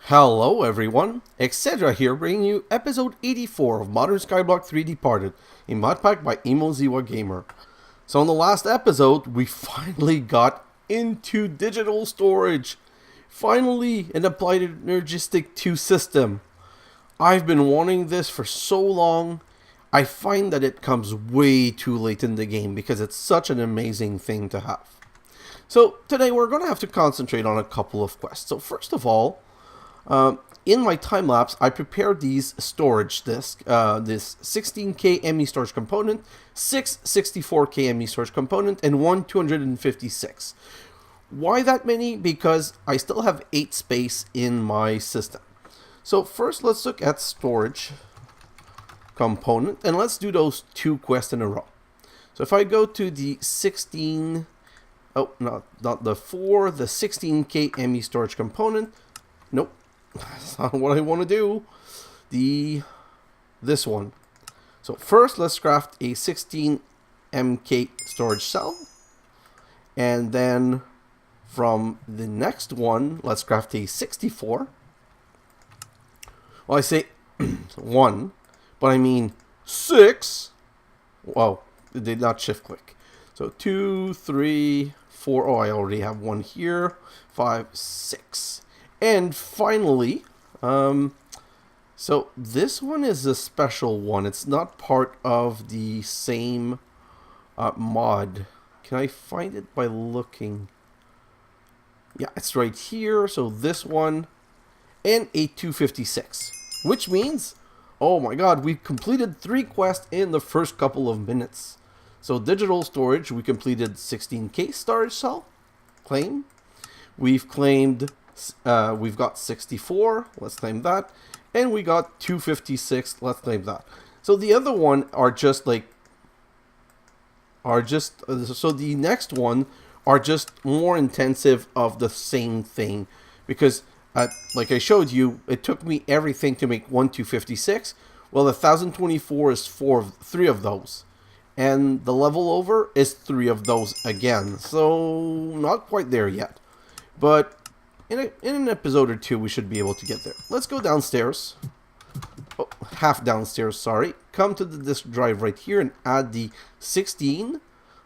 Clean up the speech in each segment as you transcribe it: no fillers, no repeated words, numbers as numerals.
Hello everyone, xHedra here bringing you episode 84 of Modern Skyblock 3D Parted, a mod pack by Emoziwa Gamer. So in the last episode, we finally got into digital storage. Finally, an Applied Energistic 2 system. I've been wanting this for so long. I find that it comes way too late in the game because it's such an amazing thing to have. So today we're going to have to concentrate on a couple of quests. So first of all, in my time lapse, I prepared these storage disks, this 16K Emmy Storage component, 6 64K Emmy Storage component, and one 256. Why that many? Because I still have 8 space in my system. So first, let's look at storage component, and let's do those 2 quests in a row. So if I go to the 16, oh, not the 4, the 16K Emmy Storage component, nope. That's not what I want to do. This one. So first, let's craft a 16 MK storage cell, and then from the next one, let's craft a 64. Well, I say 1, but I mean 6. Whoa, it did not shift click. So 2, 3, 4. Oh, I already have one here. 5, 6. And finally, so this one is a special one. It's not part of the same mod. Can I find it by looking? Yeah, it's right here. So this one and a 256, which means, oh my god, we completed 3 quests in the first couple of minutes. So digital storage, we completed 16K storage cell claim. We've claimed... we've got 64, let's claim that, and we got 256, let's claim that. So the other one are just so the next one are just more intensive of the same thing, because like I showed you, it took me everything to make one 256. Well, the 1024 is 3 of those, and the level over is 3 of those again, so not quite there yet, but in an episode or 2, we should be able to get there. Let's go downstairs. Oh, half downstairs, sorry. Come to the disk drive right here and add the 16,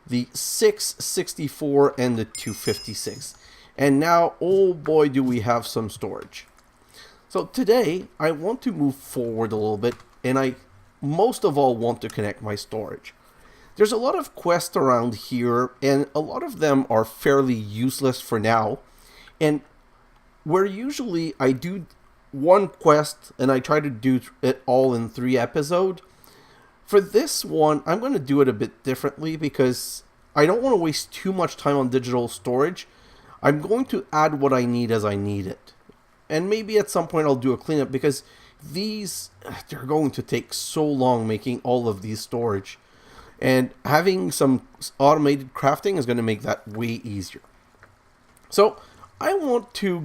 the 6, 64, and the 256. And now, oh boy, do we have some storage. So today, I want to move forward a little bit, and I most of all want to connect my storage. There's a lot of quests around here, and a lot of them are fairly useless for now. And where usually I do one quest and I try to do it all in 3 episodes, for this one I'm going to do it a bit differently because I don't want to waste too much time on digital storage. I'm going to add what I need as I need it. And maybe at some point I'll do a cleanup because they're going to take so long making all of these storage. And having some automated crafting is going to make that way easier. So I want to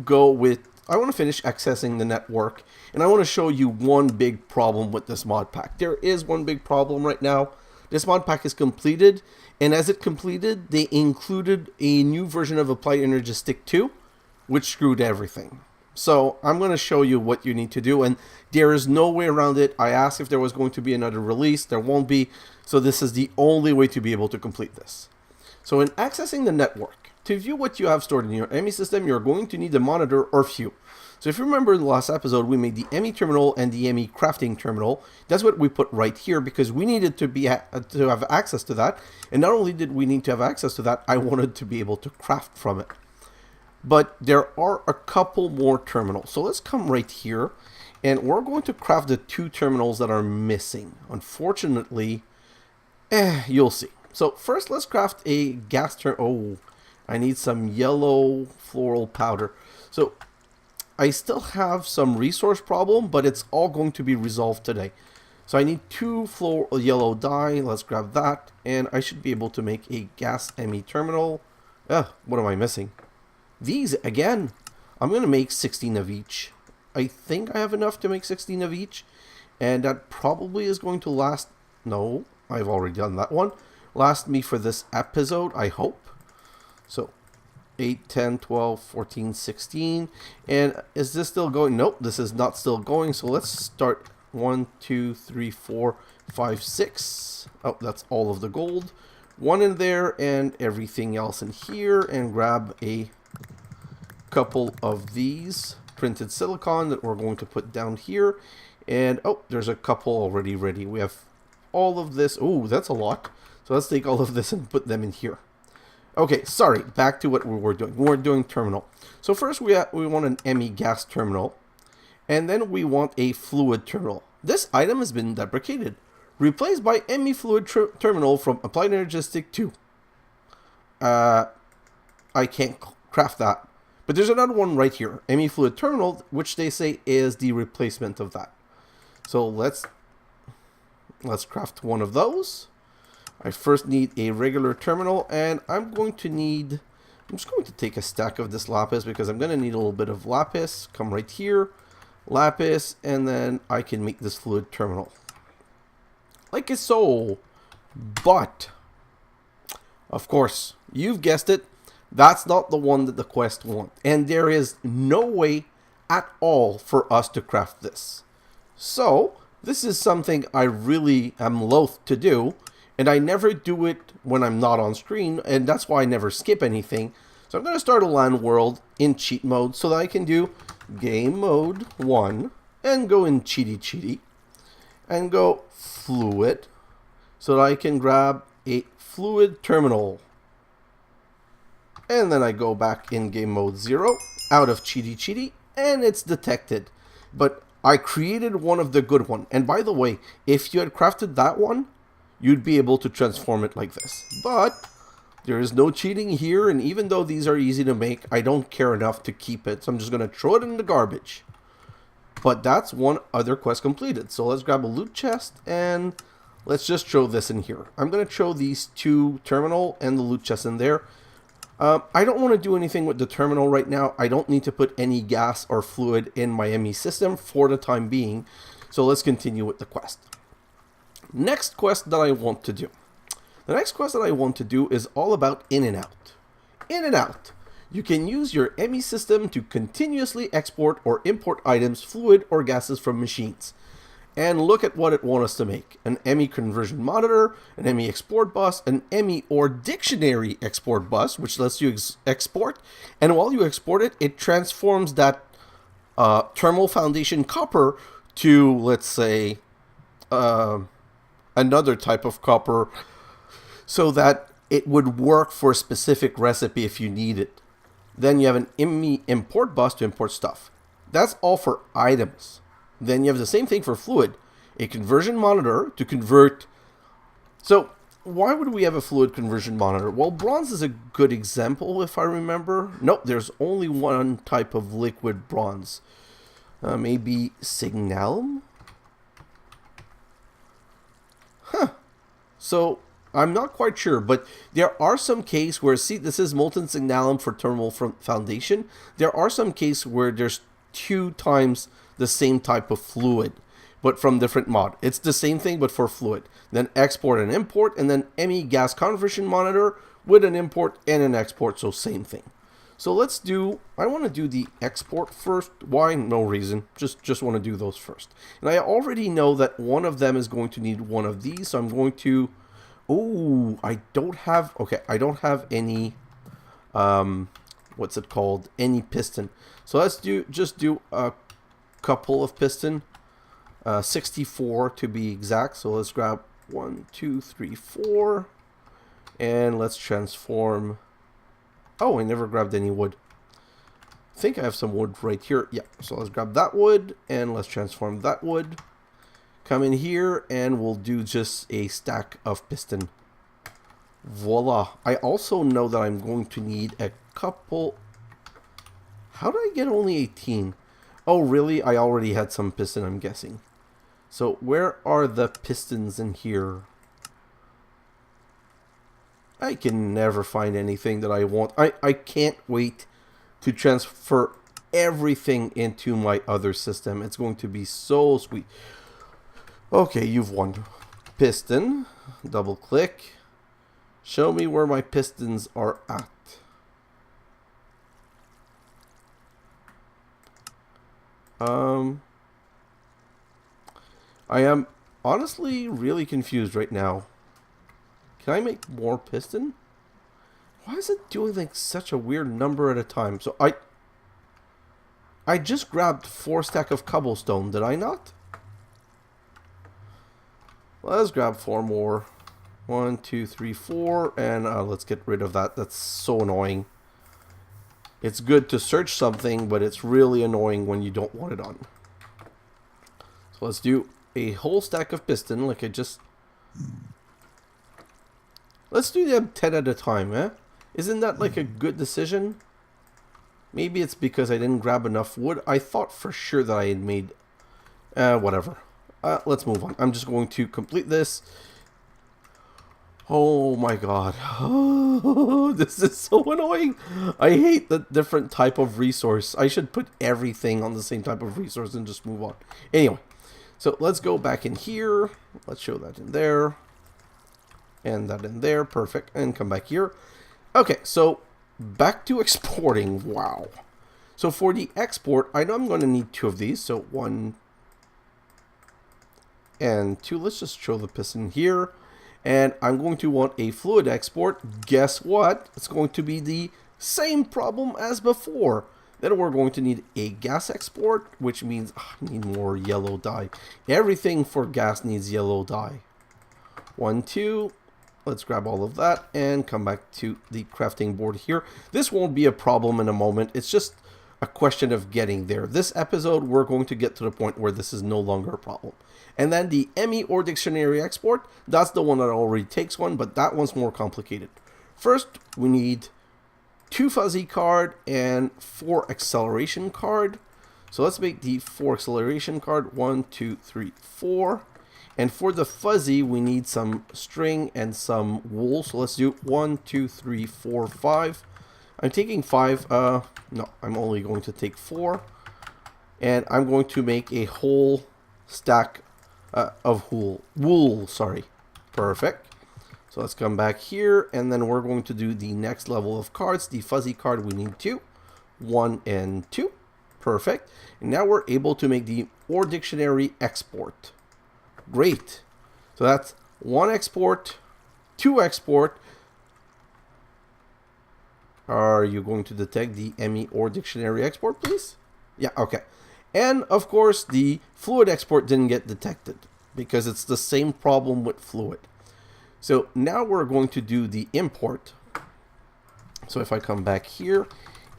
finish accessing the network, and I want to show you one big problem with this mod pack. There is one big problem right now. This mod pack is completed, and as it completed, they included a new version of Applied Energistic 2, which screwed everything. So I'm going to show you what you need to do, and there is no way around it. I asked if there was going to be another release. There won't be, so this is the only way to be able to complete this. So in accessing the network, to view what you have stored in your Emmy system, you're going to need a monitor or few. So if you remember in the last episode, we made the Emmy terminal and the Emmy crafting terminal. That's what we put right here because we needed to have access to that. And not only did we need to have access to that, I wanted to be able to craft from it. But there are a couple more terminals. So let's come right here, and we're going to craft the 2 terminals that are missing. Unfortunately, you'll see. So first, let's craft a gas terminal. Oh, I need some yellow floral powder. So I still have some resource problem, but it's all going to be resolved today. So I need 2 floral yellow dye. Let's grab that, and I should be able to make a gas Emmy terminal. What am I missing? These again. I'm going to make 16 of each. I think I have enough to make 16 of each, and that probably is going to last. No, I've already done that one. Last me for this episode, I hope. So 8, 10, 12, 14, 16. And is this still going? Nope, this is not still going. So let's start 1, 2, 3, 4, 5, 6. Oh, that's all of the gold. One in there and everything else in here. And grab a couple of these printed silicon that we're going to put down here. And oh, there's a couple already ready. We have all of this. Oh, that's a lot. So let's take all of this and put them in here. Okay, sorry, back to what we were doing. We're doing terminal. So first we want an Emmy gas terminal, and then we want a fluid terminal. This item has been deprecated. Replaced by Emmy fluid terminal from Applied Energistic 2. I can't craft that. But there's another one right here. Emmy fluid terminal, which they say is the replacement of that. So let's craft one of those. I first need a regular terminal, and I'm just going to take a stack of this lapis because I'm going to need a little bit of lapis. Come right here, lapis, and then I can make this fluid terminal. Like so. But, of course, you've guessed it, that's not the one that the quest wants. And there is no way at all for us to craft this. So, this is something I really am loath to do. And I never do it when I'm not on screen, and that's why I never skip anything. So I'm going to start a LAN world in cheat mode so that I can do game mode 1 and go in cheaty and go fluid so that I can grab a fluid terminal. And then I go back in game mode 0 out of cheaty and it's detected. But I created one of the good one. And by the way, if you had crafted that one, you'd be able to transform it like this. But there is no cheating here, and even though these are easy to make, I don't care enough to keep it, so I'm just going to throw it in the garbage. But that's one other quest completed. So let's grab a loot chest, and let's just throw this in here. I'm going to throw these two terminal and the loot chest in there. I don't want to do anything with the terminal right now. I don't need to put any gas or fluid in my Emmy system for the time being. So let's continue with the quest. Next quest that I want to do. The next quest that I want to do is all about in and out. In and out. You can use your Emmy system to continuously export or import items, fluid, or gases from machines. And look at what it wants us to make. An Emmy conversion monitor, an Emmy export bus, an Emmy or dictionary export bus, which lets you export. And while you export it, it transforms that thermal foundation copper to, let's say, another type of copper so that it would work for a specific recipe if you need it. Then you have an Emmy import bus to import stuff. That's all for items. Then you have the same thing for fluid. A conversion monitor to convert. So why would we have a fluid conversion monitor? Well, bronze is a good example if I remember. Nope, there's only one type of liquid bronze. Maybe signalum? Huh. So, I'm not quite sure, but there are some cases where, see, this is molten signalum for thermal foundation. There are some cases where there's 2 times the same type of fluid, but from different mod. It's the same thing, but for fluid. Then export and import, and then Emmy gas conversion monitor with an import and an export, so same thing. So let's do, I want to do the export first. Why? No reason. Just want to do those first. And I already know that one of them is going to need one of these. So I'm going to, oh, I don't have any, what's it called? Any piston. So let's just do a couple of piston, 64 to be exact. So let's grab 1, 2, 3, 4, and let's transform. Oh, I never grabbed any wood. I think I have some wood right here. Yeah, so let's grab that wood and let's transform that wood. Come in here and we'll do just a stack of piston. Voila. I also know that I'm going to need a couple. How did I get only 18? Oh, really? I already had some piston, I'm guessing. So where are the pistons in here? I can never find anything that I want. I can't wait to transfer everything into my other system. It's going to be so sweet. Okay, you've won. Piston. Double click. Show me where my pistons are at. I am honestly really confused right now. Can I make more piston? Why is it doing like such a weird number at a time? So I just grabbed 4 stack of cobblestone, did I not? Let's grab 4 more. 1, 2, 3, 4, and let's get rid of that. That's so annoying. It's good to search something, but it's really annoying when you don't want it on. So let's do a whole stack of piston, like I just... Let's do them 10 at a time, eh? Isn't that like a good decision? Maybe it's because I didn't grab enough wood. I thought for sure that I had made... whatever. Let's move on. I'm just going to complete this. Oh my god. This is so annoying. I hate the different type of resource. I should put everything on the same type of resource and just move on. Anyway, so let's go back in here. Let's show that in there. And that in there. Perfect. And come back here. Okay, so back to exporting. Wow. So for the export, I know I'm going to need 2 of these. So 1 and 2. Let's just show the piston here. And I'm going to want a fluid export. Guess what? It's going to be the same problem as before. Then we're going to need a gas export, which means I need more yellow dye. Everything for gas needs yellow dye. 1, 2. Let's grab all of that and come back to the crafting board here. This won't be a problem in a moment. It's just a question of getting there. This episode, we're going to get to the point where this is no longer a problem. And then the Emmy or dictionary export, that's the one that already takes one, but that one's more complicated. First, we need 2 fuzzy card and 4 acceleration card. So let's make the 4 acceleration card. 1, 2, 3, 4. And for the fuzzy, we need some string and some wool. So let's do 1, 2, 3, 4, 5. I'm taking 5. No, I'm only going to take 4. And I'm going to make a whole stack of wool. Sorry. Perfect. So let's come back here, and then we're going to do the next level of cards. The fuzzy card, we need 2. 1 and 2. Perfect. And now we're able to make the or dictionary export. Great. So that's 1 export, 2 export. Are you going to detect the Emmy or dictionary export, please? Yeah, okay. And of course, the fluid export didn't get detected because it's the same problem with fluid. So now we're going to do the import. So if I come back here,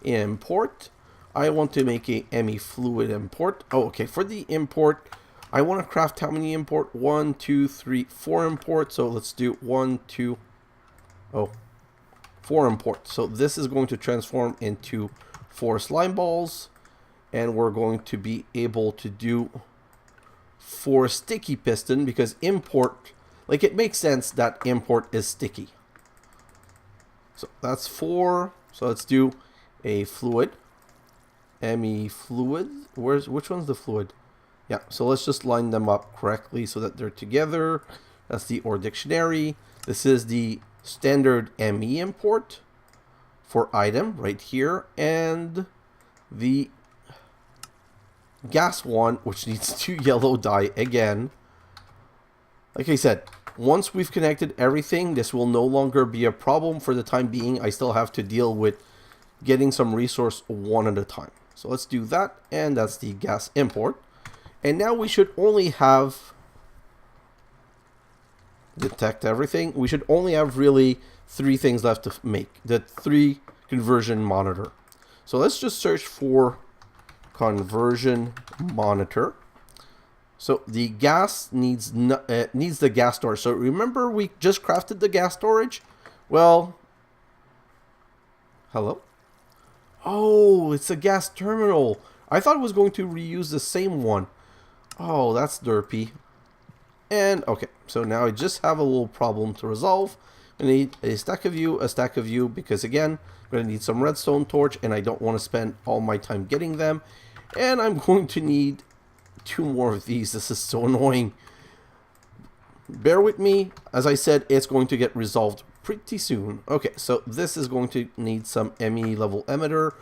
import, I want to make a Emmy fluid import. Oh, okay. For the import, I want to craft how many import? 1, 2, 3, 4 import. So let's do 1, 2, 4 import. So this is going to transform into 4 slime balls. And we're going to be able to do 4 sticky piston because import, like it makes sense that import is sticky. So that's 4. So let's do a fluid. Emmy fluid. Which one's the fluid? Yeah, so let's just line them up correctly so that they're together. That's the or dictionary. This is the standard Emmy import for item right here. And the gas one, which needs 2 yellow dye again. Like I said, once we've connected everything, this will no longer be a problem. For the time being, I still have to deal with getting some resource one at a time. So let's do that, and that's the gas import. And now we should only have detect everything. We should only have really 3 things left to make. The 3 conversion monitor. So let's just search for conversion monitor. So the gas needs the gas storage. So remember we just crafted the gas storage? Well, hello? Oh, it's a gas terminal. I thought it was going to reuse the same one. Oh, that's derpy. And okay, so now I just have a little problem to resolve. I need a stack of you, because again, I'm going to need some redstone torch, and I don't want to spend all my time getting them. And I'm going to need 2 more of these. This is so annoying. Bear with me. As I said, it's going to get resolved pretty soon. Okay, so this is going to need some Emmy level emitter.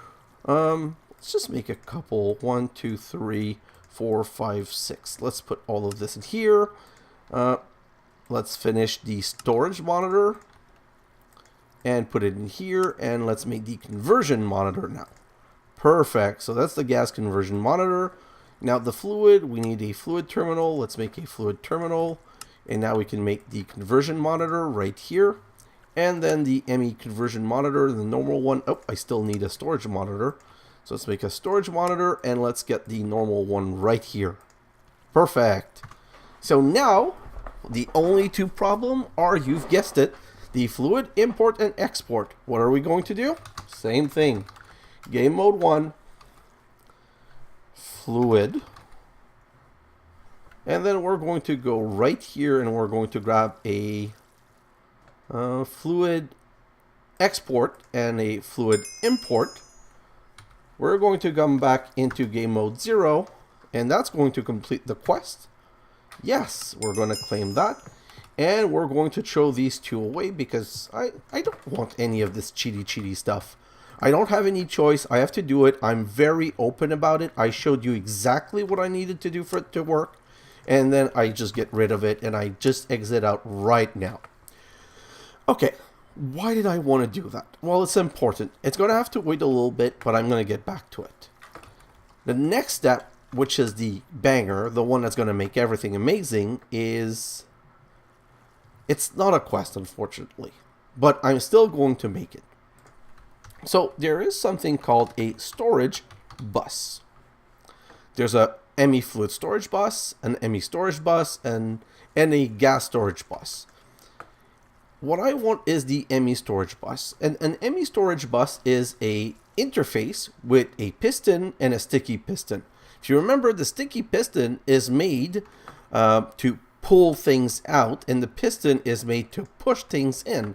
Let's Let's just make a couple. 1, 2, 3, 4, 5, 6. Let's put all of this in here. Let's finish the storage monitor and put it in here, and let's make the conversion monitor now. Perfect. So that's the gas conversion monitor. Now the fluid, we need a fluid terminal. Let's make a fluid terminal, and now we can make the conversion monitor right here, and then the Emmy conversion monitor, the normal one. Oh, I still need a storage monitor. So let's make a storage monitor, and let's get the normal one right here. Perfect. So now the only two problems are, you've guessed it, the fluid import and export. What are we going to do? Same thing. Game mode 1, fluid, and then we're going to go right here and we're going to grab a fluid export and a fluid import. We're going to come back into game mode 0, and that's going to complete the quest. Yes, we're going to claim that. And we're going to throw these two away because I don't want any of this cheaty stuff. I don't have any choice. I have to do it. I'm very open about it. I showed you exactly what I needed to do for it to work. And then I just get rid of it and I just exit out right now. Okay, why did I want to do that? Well, it's important. It's going to have to wait a little bit, but I'm going to get back to it. The next step, which is the banger, the one that's going to make everything amazing, is... It's not a quest, unfortunately, but I'm still going to make it. So there is something called a storage bus. There's a Emmy fluid storage bus, an Emmy storage bus, and a gas storage bus. What I want is the Emmy storage bus. And an Emmy storage bus is a interface with a piston and a sticky piston. If you remember, the sticky piston is made to pull things out, and the piston is made to push things in.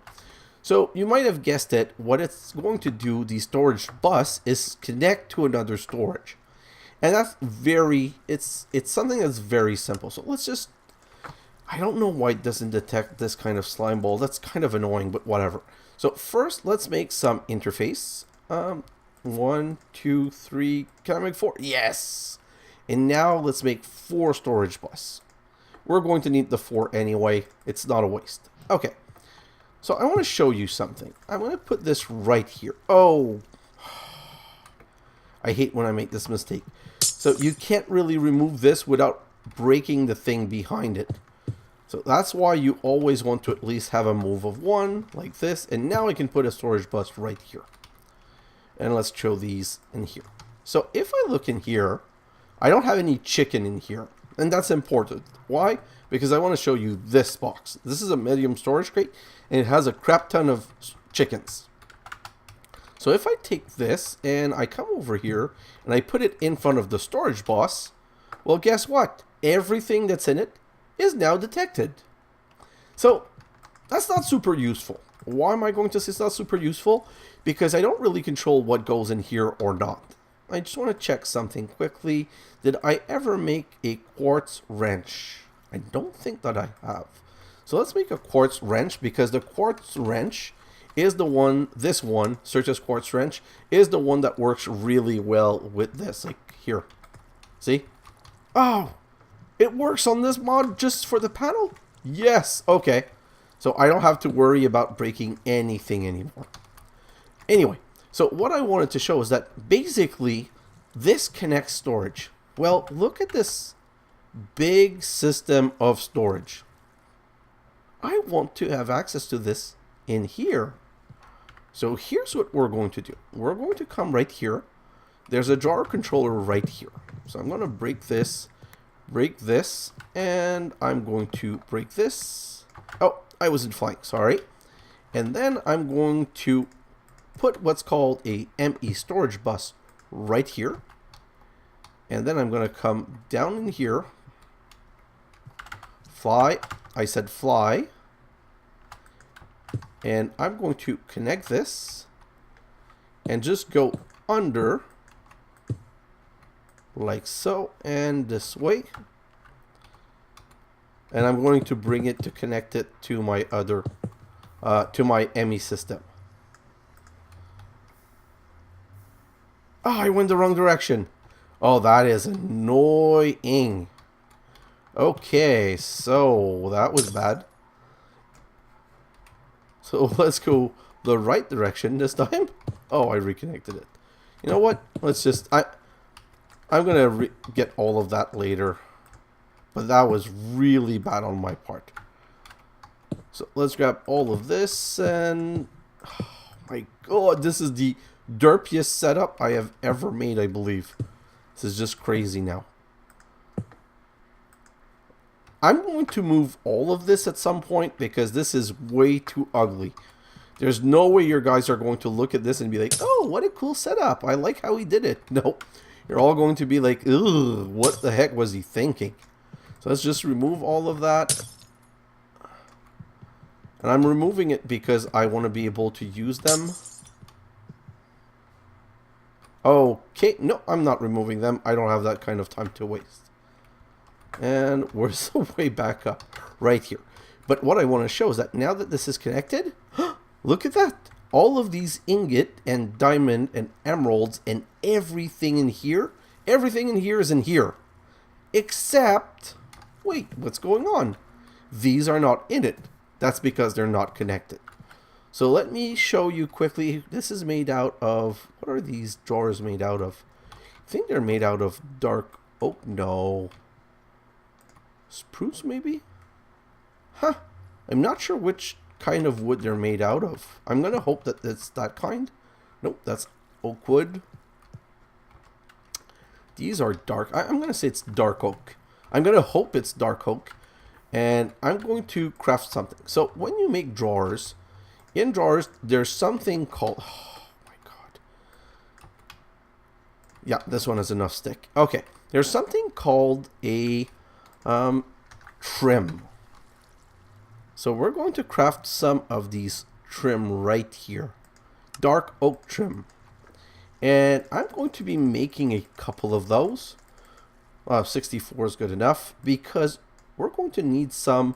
So you might have guessed it, what it's going to do, the storage bus, is connect to another storage. And that's it's something that's very simple. So let's just, I don't know why it doesn't detect this kind of slime ball. That's kind of annoying, but whatever. So first, let's make some interface. 1, 2, 3, can I make 4? Yes! And now let's make 4 storage bus. We're going to need the 4 anyway. It's not a waste. Okay. So I want to show you something. I'm going to put this right here. Oh. I hate when I make this mistake. So you can't really remove this without breaking the thing behind it. So that's why you always want to at least have a move of 1 like this. And now I can put a storage bus right here. And let's throw these in here. So if I look in here, I don't have any chicken in here. And that's important. Why? Because I want to show you this box. This is a medium storage crate, and it has a crap ton of chickens. So if I take this, and I come over here, and I put it in front of the storage bus, well, guess what? Everything that's in it is now detected. So that's not super useful. Why am I going to say it's not super useful? Because I don't really control what goes in here or not. I just want to check something quickly. Did I ever make a quartz wrench? I don't think that I have. So let's make a quartz wrench, because the quartz wrench is the one, this one, search as quartz wrench, is the one that works really well with this. Like here. See? Oh, it works on this mod just for the panel? Yes, okay. So I don't have to worry about breaking anything anymore. Anyway. So what I wanted to show is that basically this connects storage. Well, look at this big system of storage. I want to have access to this in here. So here's what we're going to do. We're going to come right here. There's a drawer controller right here. So I'm going to break this, and I'm going to break this. Oh, I wasn't flying, sorry. And then I'm going to put what's called a Emmy Storage Bus right here. And then I'm going to come down in here. Fly. I said fly. And I'm going to connect this. And just go under. Like so. And this way. And I'm going to bring it to connect it to my other, to my Emmy system. Oh, I went the wrong direction. Oh, that is annoying. Okay, so that was bad. So let's go the right direction this time. Oh, I reconnected it. You know what? Let's just... I'm going to get all of that later. But that was really bad on my part. So let's grab all of this and... Oh my god, this is the derpiest setup I have ever made, I believe. This is just crazy now. I'm going to move all of this at some point because this is way too ugly. There's no way your guys are going to look at this and be like, oh, what a cool setup. I like how he did it. Nope. You're all going to be like, ugh, what the heck was he thinking? So let's just remove all of that. And I'm removing it because I want to be able to use them. Okay, no, I'm not removing them. I don't have that kind of time to waste. And where's the way back up? Right here. But what I want to show is that now that this is connected, look at that. All of these ingot and diamond and emeralds and everything in here is in here. Except, wait, what's going on? These are not in it. That's because they're not connected. So let me show you quickly. This is made out of, what are these drawers made out of? I think they're made out of dark oak. No. Spruce maybe? Huh. I'm not sure which kind of wood they're made out of. I'm going to hope that it's that kind. Nope, that's oak wood. These are dark. I'm going to say it's dark oak. I'm going to hope it's dark oak. And I'm going to craft something. So when you make drawers, in drawers, there's something called... Oh my god. Yeah, this one has enough stick. Okay, there's something called a trim. So we're going to craft some of these trim right here. Dark oak trim. And I'm going to be making a couple of those. 64 is good enough because we're going to need some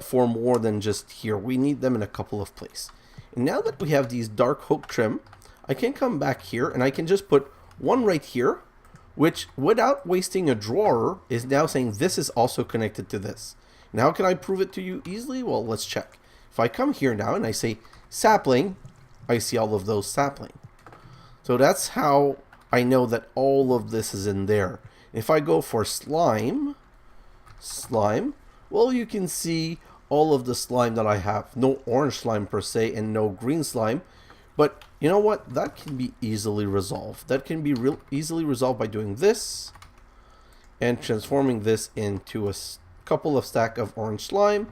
for more than just here. We need them in a couple of places. And now that we have these dark oak trim, I can come back here and I can just put one right here, which without wasting a drawer is now saying this is also connected to this. Now can I prove it to you easily? Well, let's check. If I come here now and I say sapling, I see all of those sapling. So that's how I know that all of this is in there. If I go for slime, well, you can see all of the slime that I have. No orange slime per se and no green slime. But you know what? That can be easily resolved. That can be easily resolved by doing this and transforming this into a couple of stack of orange slime.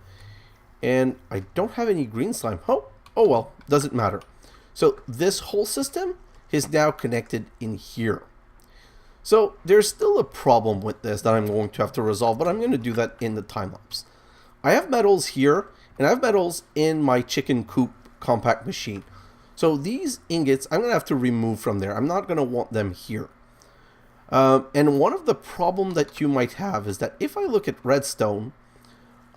And I don't have any green slime. Oh well, doesn't matter. So this whole system is now connected in here. So there's still a problem with this that I'm going to have to resolve, but I'm going to do that in the time lapse. I have metals here, and I have metals in my chicken coop compact machine. So these ingots, I'm going to have to remove from there. I'm not going to want them here. And one of the problem that you might have is that if I look at redstone,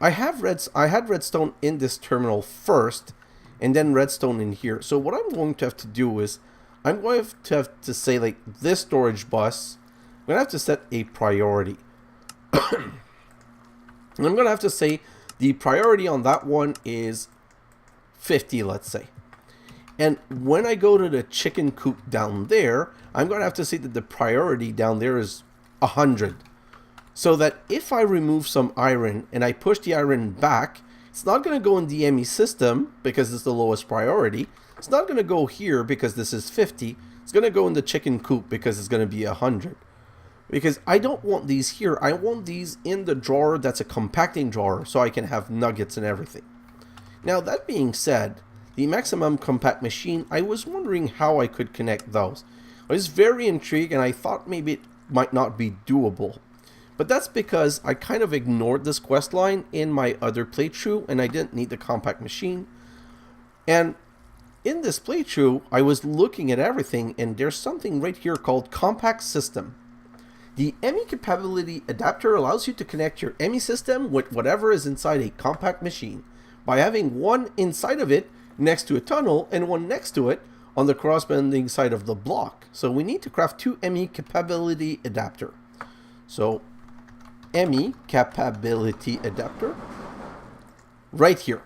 I had redstone in this terminal first, and then redstone in here. So what I'm going to have to do is, I'm going to have to say like this storage bus, I'm going to have to set a priority. And I'm going to have to say the priority on that one is 50, let's say. And when I go to the chicken coop down there, I'm going to have to say that the priority down there is 100. So that if I remove some iron and I push the iron back, it's not going to go in the Emmy system because it's the lowest priority. It's not going to go here because this is 50. It's going to go in the chicken coop because it's going to be 100. Because I don't want these here. I want these in the drawer that's a compacting drawer so I can have nuggets and everything. Now that being said, the maximum compact machine, I was wondering how I could connect those. I was very intrigued and I thought maybe it might not be doable. But that's because I kind of ignored this quest line in my other playthrough and I didn't need the compact machine. And in this playthrough, I was looking at everything and there's something right here called compact system. The Emmy capability adapter allows you to connect your Emmy system with whatever is inside a compact machine by having one inside of it next to a tunnel and one next to it, on the cross-bending side of the block. So we need to craft 2 Emmy capability adapter. So Emmy capability adapter right here.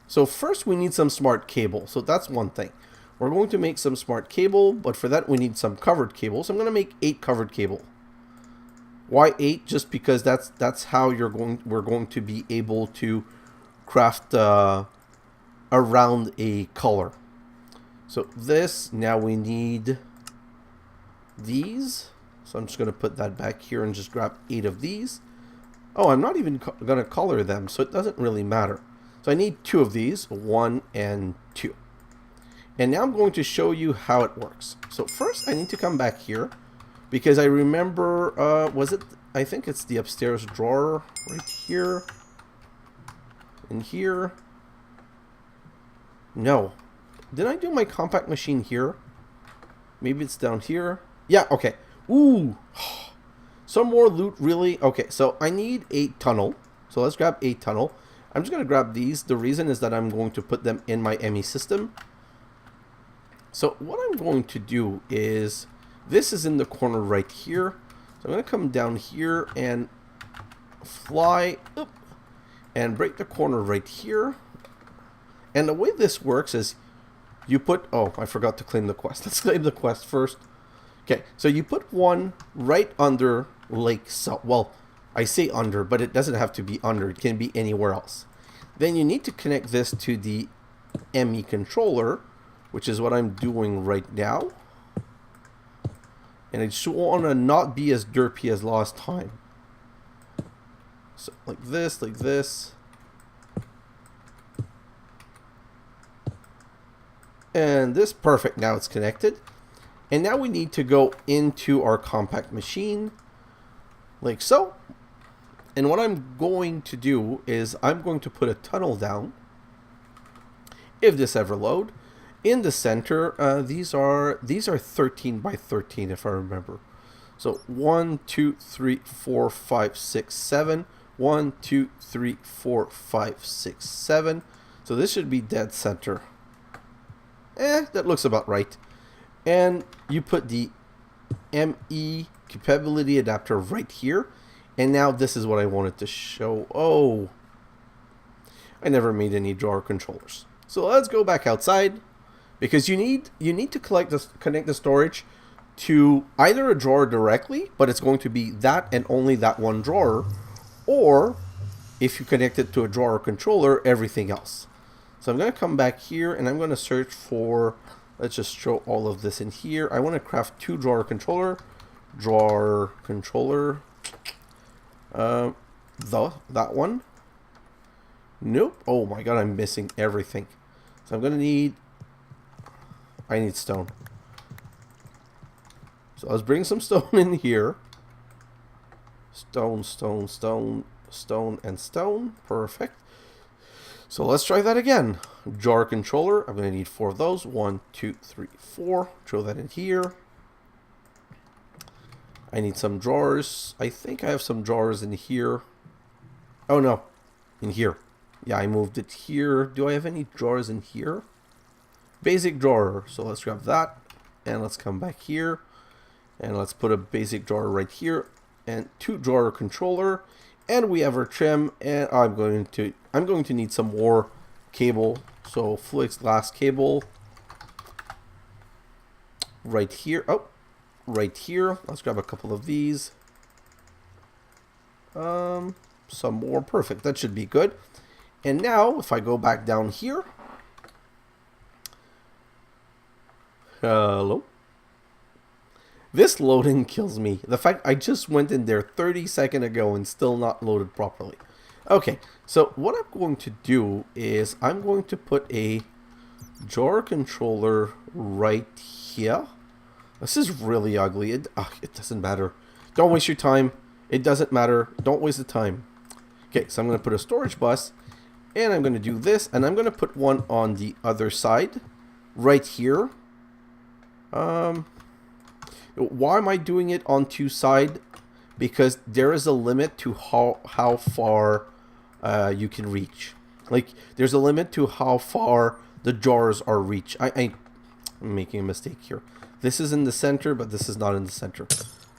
So first we need some smart cable. So that's one thing. We're going to make some smart cable, but for that we need some covered cable. So I'm going to make 8 covered cable. Why 8? Just because that's how we're going to be able to craft around a color. So this, now we need these. So I'm just going to put that back here and just grab 8 of these. Oh, I'm not even going to color them, so it doesn't really matter. So I need 2 of these, 1 and 2. And now I'm going to show you how it works. So first I need to come back here because I remember, I think it's the upstairs drawer right here and here. No. Did I do my compact machine here? Maybe it's down here. Yeah, okay. Ooh. Some more loot, really? Okay, so I need 8 tunnel. So let's grab 8 tunnel. I'm just going to grab these. The reason is that I'm going to put them in my Emmy system. So what I'm going to do is, this is in the corner right here. So I'm going to come down here and fly up and break the corner right here. And the way this works is you put, oh, I forgot to claim the quest. Let's claim the quest first. Okay, so you put one right under Lake Salt. Well, I say under, but it doesn't have to be under. It can be anywhere else. Then you need to connect this to the Emmy controller, which is what I'm doing right now. And I just want to not be as derpy as last time. So like this, like this. And this, perfect, now it's connected. And now we need to go into our compact machine, like so. And what I'm going to do is I'm going to put a tunnel down, if this ever load. In the center, these are 13 by 13 if I remember. So 1, 2, 3, 4, 5, 6, 7. 1, 2, 3, 4, 5, 6, 7. So this should be dead center. That looks about right. And you put the ME capability adapter right here. And now this is what I wanted to show. Oh, I never made any drawer controllers. So let's go back outside, because you need to connect the storage to either a drawer directly, but it's going to be that and only that one drawer, or if you connect it to a drawer controller, everything else. So I'm going to come back here and I'm going to search for, let's just show all of this in here. I want to craft 2 drawer controller, that one. Nope. Oh my god, I'm missing everything. So I'm gonna need, I need stone. So let's bring some stone in here. Stone, stone, stone, stone, and stone. Perfect. So let's try that again. Jar controller. I'm gonna need 4 of those. 1, 2, 3, 4. Throw that in here. I need some drawers. I think I have some drawers in here. Oh no, in here. Yeah, I moved it here. Do I have any drawers in here? Basic drawer. So let's grab that. And let's come back here. And let's put a basic drawer right here. And 2 drawer controller. And we have our trim. And I'm going to need some more cable. So Fluix glass cable. Right here. Oh, right here. Let's grab a couple of these. Some more. Perfect. That should be good. And now, if I go back down here. Hello? This loading kills me. The fact I just went in there 30 seconds ago and still not loaded properly. Okay, so what I'm going to do is I'm going to put a drawer controller right here. This is really ugly. It doesn't matter. Don't waste your time. It doesn't matter. Don't waste the time. Okay, so I'm going to put a storage bus. And I'm going to do this. And I'm going to put one on the other side. Right here. Why am I doing it on 2 sides? Because there is a limit to how far you can reach. Like, there's a limit to how far the drawers are reach. I'm making a mistake here. This is in the center, but this is not in the center.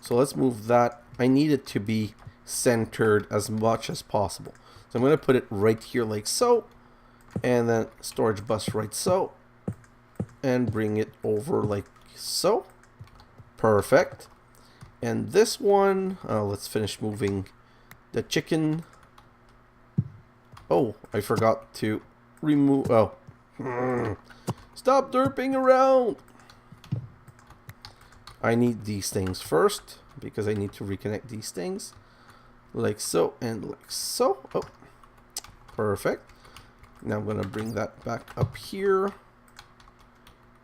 So let's move that. I need it to be centered as much as possible. So I'm going to put it right here like so. And then storage bus right so. And bring it over like so. Perfect. And this one, let's finish moving the chicken. Oh, I forgot to remove. Oh, stop derping around. I need these things first because I need to reconnect these things like so and like so. Oh, perfect. Now I'm going to bring that back up here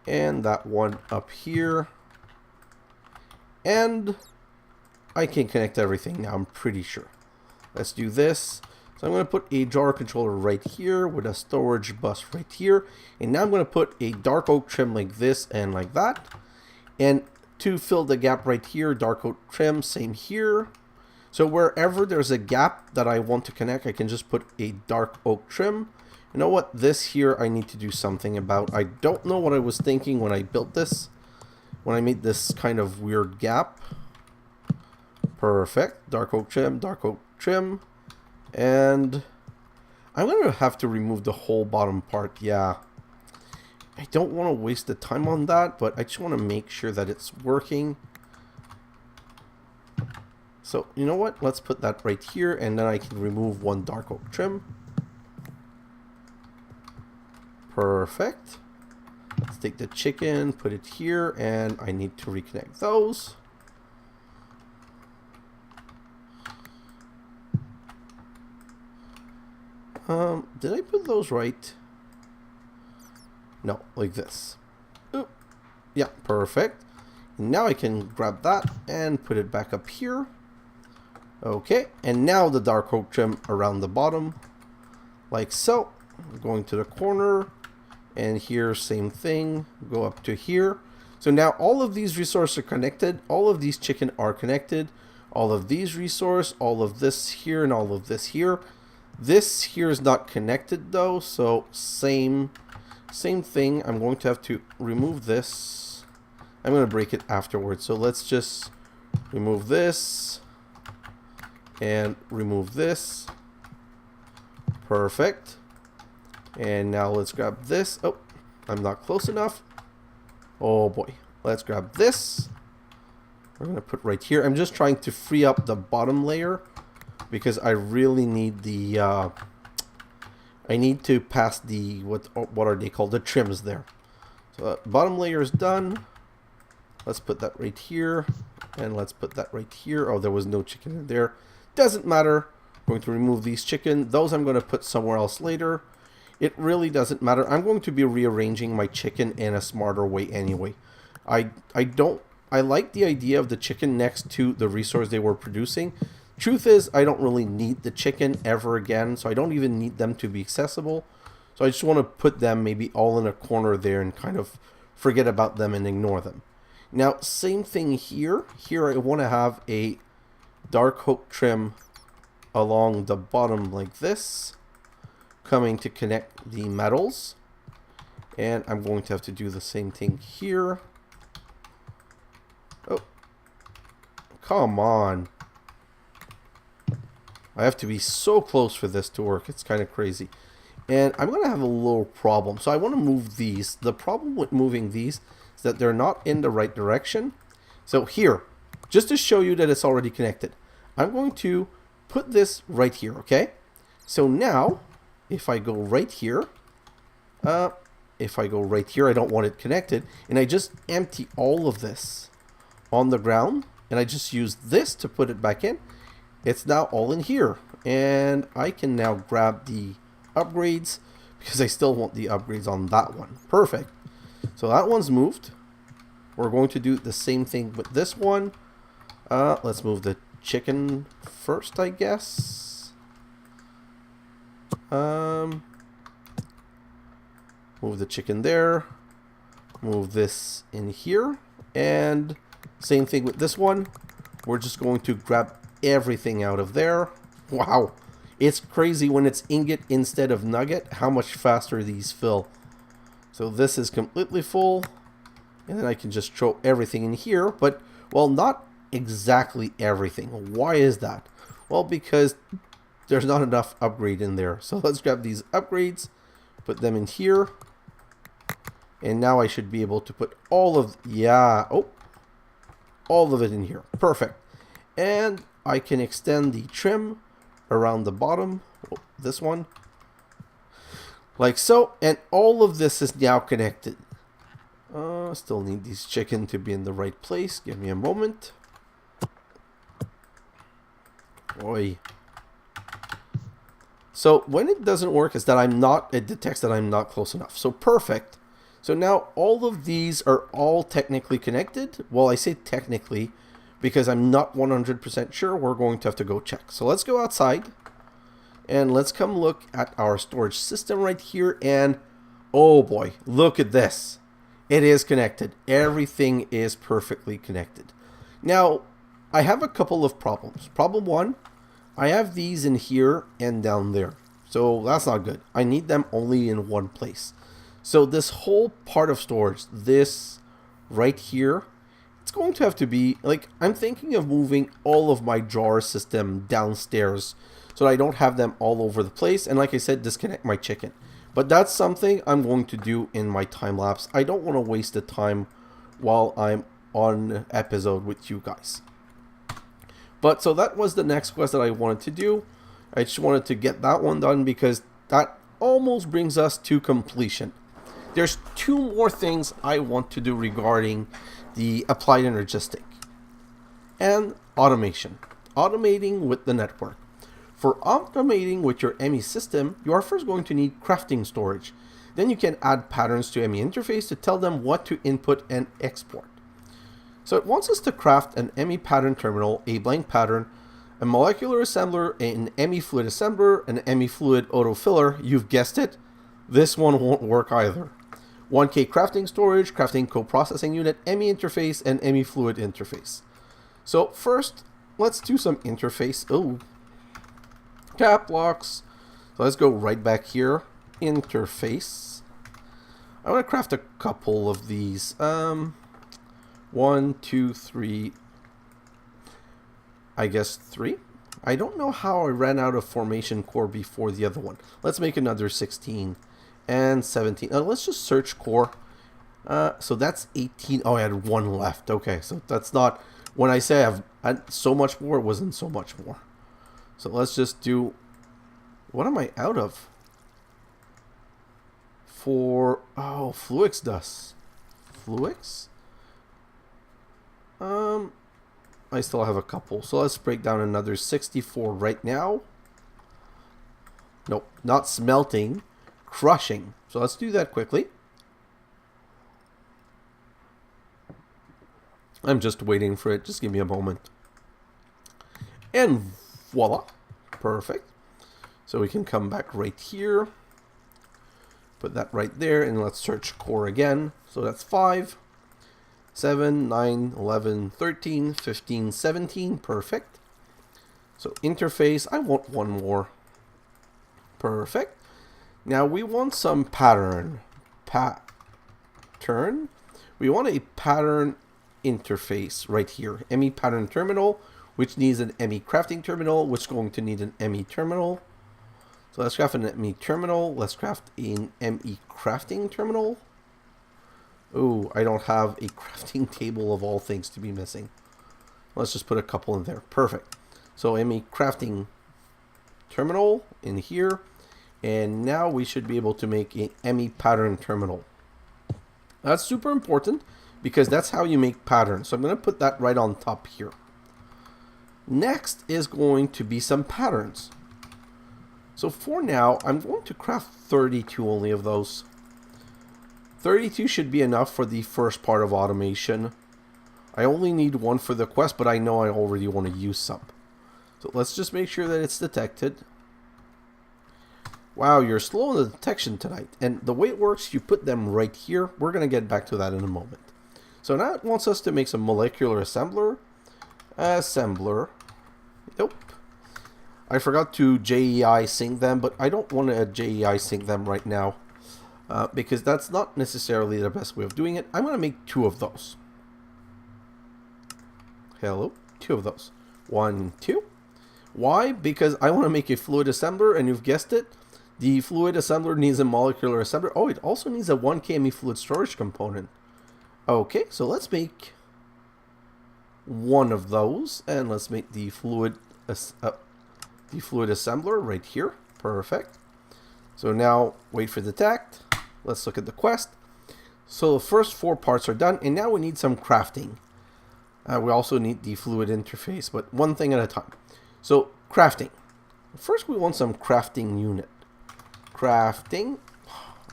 and that one up here. And I can connect everything now, I'm pretty sure. Let's do this. So I'm going to put a jar controller right here with a storage bus right here. And now I'm going to put a dark oak trim like this and like that. And to fill the gap right here, dark oak trim, same here. So wherever there's a gap that I want to connect, I can just put a dark oak trim. You know what? This here I need to do something about. I don't know what I was thinking when I built this. When I made this kind of weird gap. Perfect. Dark oak trim, dark oak trim. And I'm going to have to remove the whole bottom part. Yeah. I don't want to waste the time on that, but I just want to make sure that it's working. So, you know what? Let's put that right here, and then I can remove one dark oak trim. Perfect. Let's take the chicken, put it here, and I need to reconnect those. Did I put those right? No, like this. Oop. Yeah, perfect. Now I can grab that and put it back up here. Okay, and now the dark oak trim around the bottom, like so. Going to the corner. And here, same thing, go up to here. So now all of these resources are connected. All of these chicken are connected. All of these resource, all of this here, and all of this here. This here is not connected though, so same thing. I'm going to have to remove this. I'm going to break it afterwards. So let's just remove this and remove this. Perfect. And now let's grab this. Oh, I'm not close enough. Oh boy. Let's grab this. We're going to put right here. I'm just trying to free up the bottom layer because I really need the I need to pass the what are they called, the trims there. So bottom layer is done. Let's put that right here, and let's put that right here. Oh, there was no chicken in there. Doesn't matter. I'm going to remove these chicken. Those I'm going to put somewhere else later. It really doesn't matter. I'm going to be rearranging my chicken in a smarter way anyway. I like the idea of the chicken next to the resource they were producing. Truth is, I don't really need the chicken ever again, so I don't even need them to be accessible. So I just want to put them maybe all in a corner there and kind of forget about them and ignore them. Now, same thing here. Here I want to have a dark oak trim along the bottom like this, coming to connect the metals. And I'm going to have to do the same thing here. Oh, come on. I have to be so close for this to work. It's kind of crazy. And I'm going to have a little problem. So I want to move these. The problem with moving these is that they're not in the right direction. So here, just to show you that it's already connected, I'm going to put this right here, okay? So now, if I go right here, I don't want it connected, and I just empty all of this on the ground, and I just use this to put it back in, it's now all in here. And I can now grab the upgrades, because I still want the upgrades on that one. Perfect. So that one's moved. We're going to do the same thing with this one. Let's move the chicken first, I guess. Move the chicken there. Move this in here. And same thing with this one. We're just going to grab everything out of there. Wow. It's crazy when it's ingot instead of nugget how much faster these fill. So this is completely full. And then I can just throw everything in here, but, well, not exactly everything. Why is that? Well, because there's not enough upgrade in there. So let's grab these upgrades, put them in here. And now I should be able to put all of, all of it in here. Perfect. And I can extend the trim around the bottom, this one, like so. And all of this is now connected. Still need these chicken to be in the right place. Give me a moment. Oi. So when it doesn't work is that it detects that I'm not close enough. So perfect. So now all of these are all technically connected. Well, I say technically because I'm not 100% sure. We're going to have to go check. So let's go outside and let's come look at our storage system right here. And oh boy, look at this. It is connected. Everything is perfectly connected. Now, I have a couple of problems. Problem one, I have these in here and down there. So that's not good. I need them only in one place. So this whole part of storage, this right here, it's going to have to be, like, I'm thinking of moving all of my drawer system downstairs so that I don't have them all over the place. And like I said, disconnect my chicken. But that's something I'm going to do in my time lapse. I don't want to waste the time while I'm on episode with you guys. But so that was the next quest that I wanted to do. I just wanted to get that one done because that almost brings us to completion. There's two more things I want to do regarding the Applied Energistic and automation. Automating with the network. For automating with your Emmy system, you are first going to need crafting storage. Then you can add patterns to Emmy interface to tell them what to input and export. So it wants us to craft an Emmy pattern terminal, a blank pattern, a molecular assembler, an Emmy fluid assembler, an Emmy fluid autofiller. You've guessed it, this one won't work either. 1K crafting storage, crafting co-processing unit, Emmy interface, and Emmy fluid interface. So first, let's do some interface. Oh, cap locks. So let's go right back here. Interface. I want to craft a couple of these. 1, 2, 3. I guess 3. I don't know how I ran out of formation core before the other one. Let's make another 16 and 17. Let's just search core. So that's 18. Oh, I had one left. Okay, so that's not, when I say I've had so much more, it wasn't so much more. So let's just do, what am I out of? Fluix dust. Fluix? I still have a couple. So let's break down another 64 right now. Nope, not smelting, crushing. So let's do that quickly. I'm just waiting for it. Just give me a moment. And voila. Perfect. So we can come back right here. Put that right there. And let's search core again. So that's 5, 7, 9, 11, 13, 15, 17. Perfect. So interface. I want one more. Perfect. Now we want some pattern. Pattern. We want a pattern interface right here. Emmy pattern terminal, which needs an Emmy crafting terminal, which is going to need an Emmy terminal. So let's craft an Emmy terminal. Let's craft an Emmy crafting terminal. Oh, I don't have a crafting table of all things to be missing. Let's just put a couple in there. Perfect. So Emmy crafting terminal in here. And now we should be able to make an Emmy pattern terminal. That's super important because that's how you make patterns. So I'm going to put that right on top here. Next is going to be some patterns. So for now, I'm going to craft 32 only of those. 32 should be enough for the first part of automation. I only need one for the quest, but I know I already want to use some. So let's just make sure that it's detected. Wow, you're slow on the detection tonight. And the way it works, you put them right here. We're going to get back to that in a moment. So now it wants us to make some molecular assembler. Nope. I forgot to JEI sync them, but I don't want to JEI sync them right now. because that's not necessarily the best way of doing it. I'm going to make 2 of those. Hello, 2 of those. 1, 2. Why? Because I want to make a fluid assembler, and you've guessed it, the fluid assembler needs a molecular assembler. Oh, it also needs a 1K ME fluid storage component. Okay, so let's make 1 of those, and let's make the fluid assembler right here. Perfect. So now wait for the detect. Let's look at the quest. So the first 4 parts are done, and now we need some crafting. We also need the fluid interface, but one thing at a time. So crafting. First we want some crafting unit. Crafting.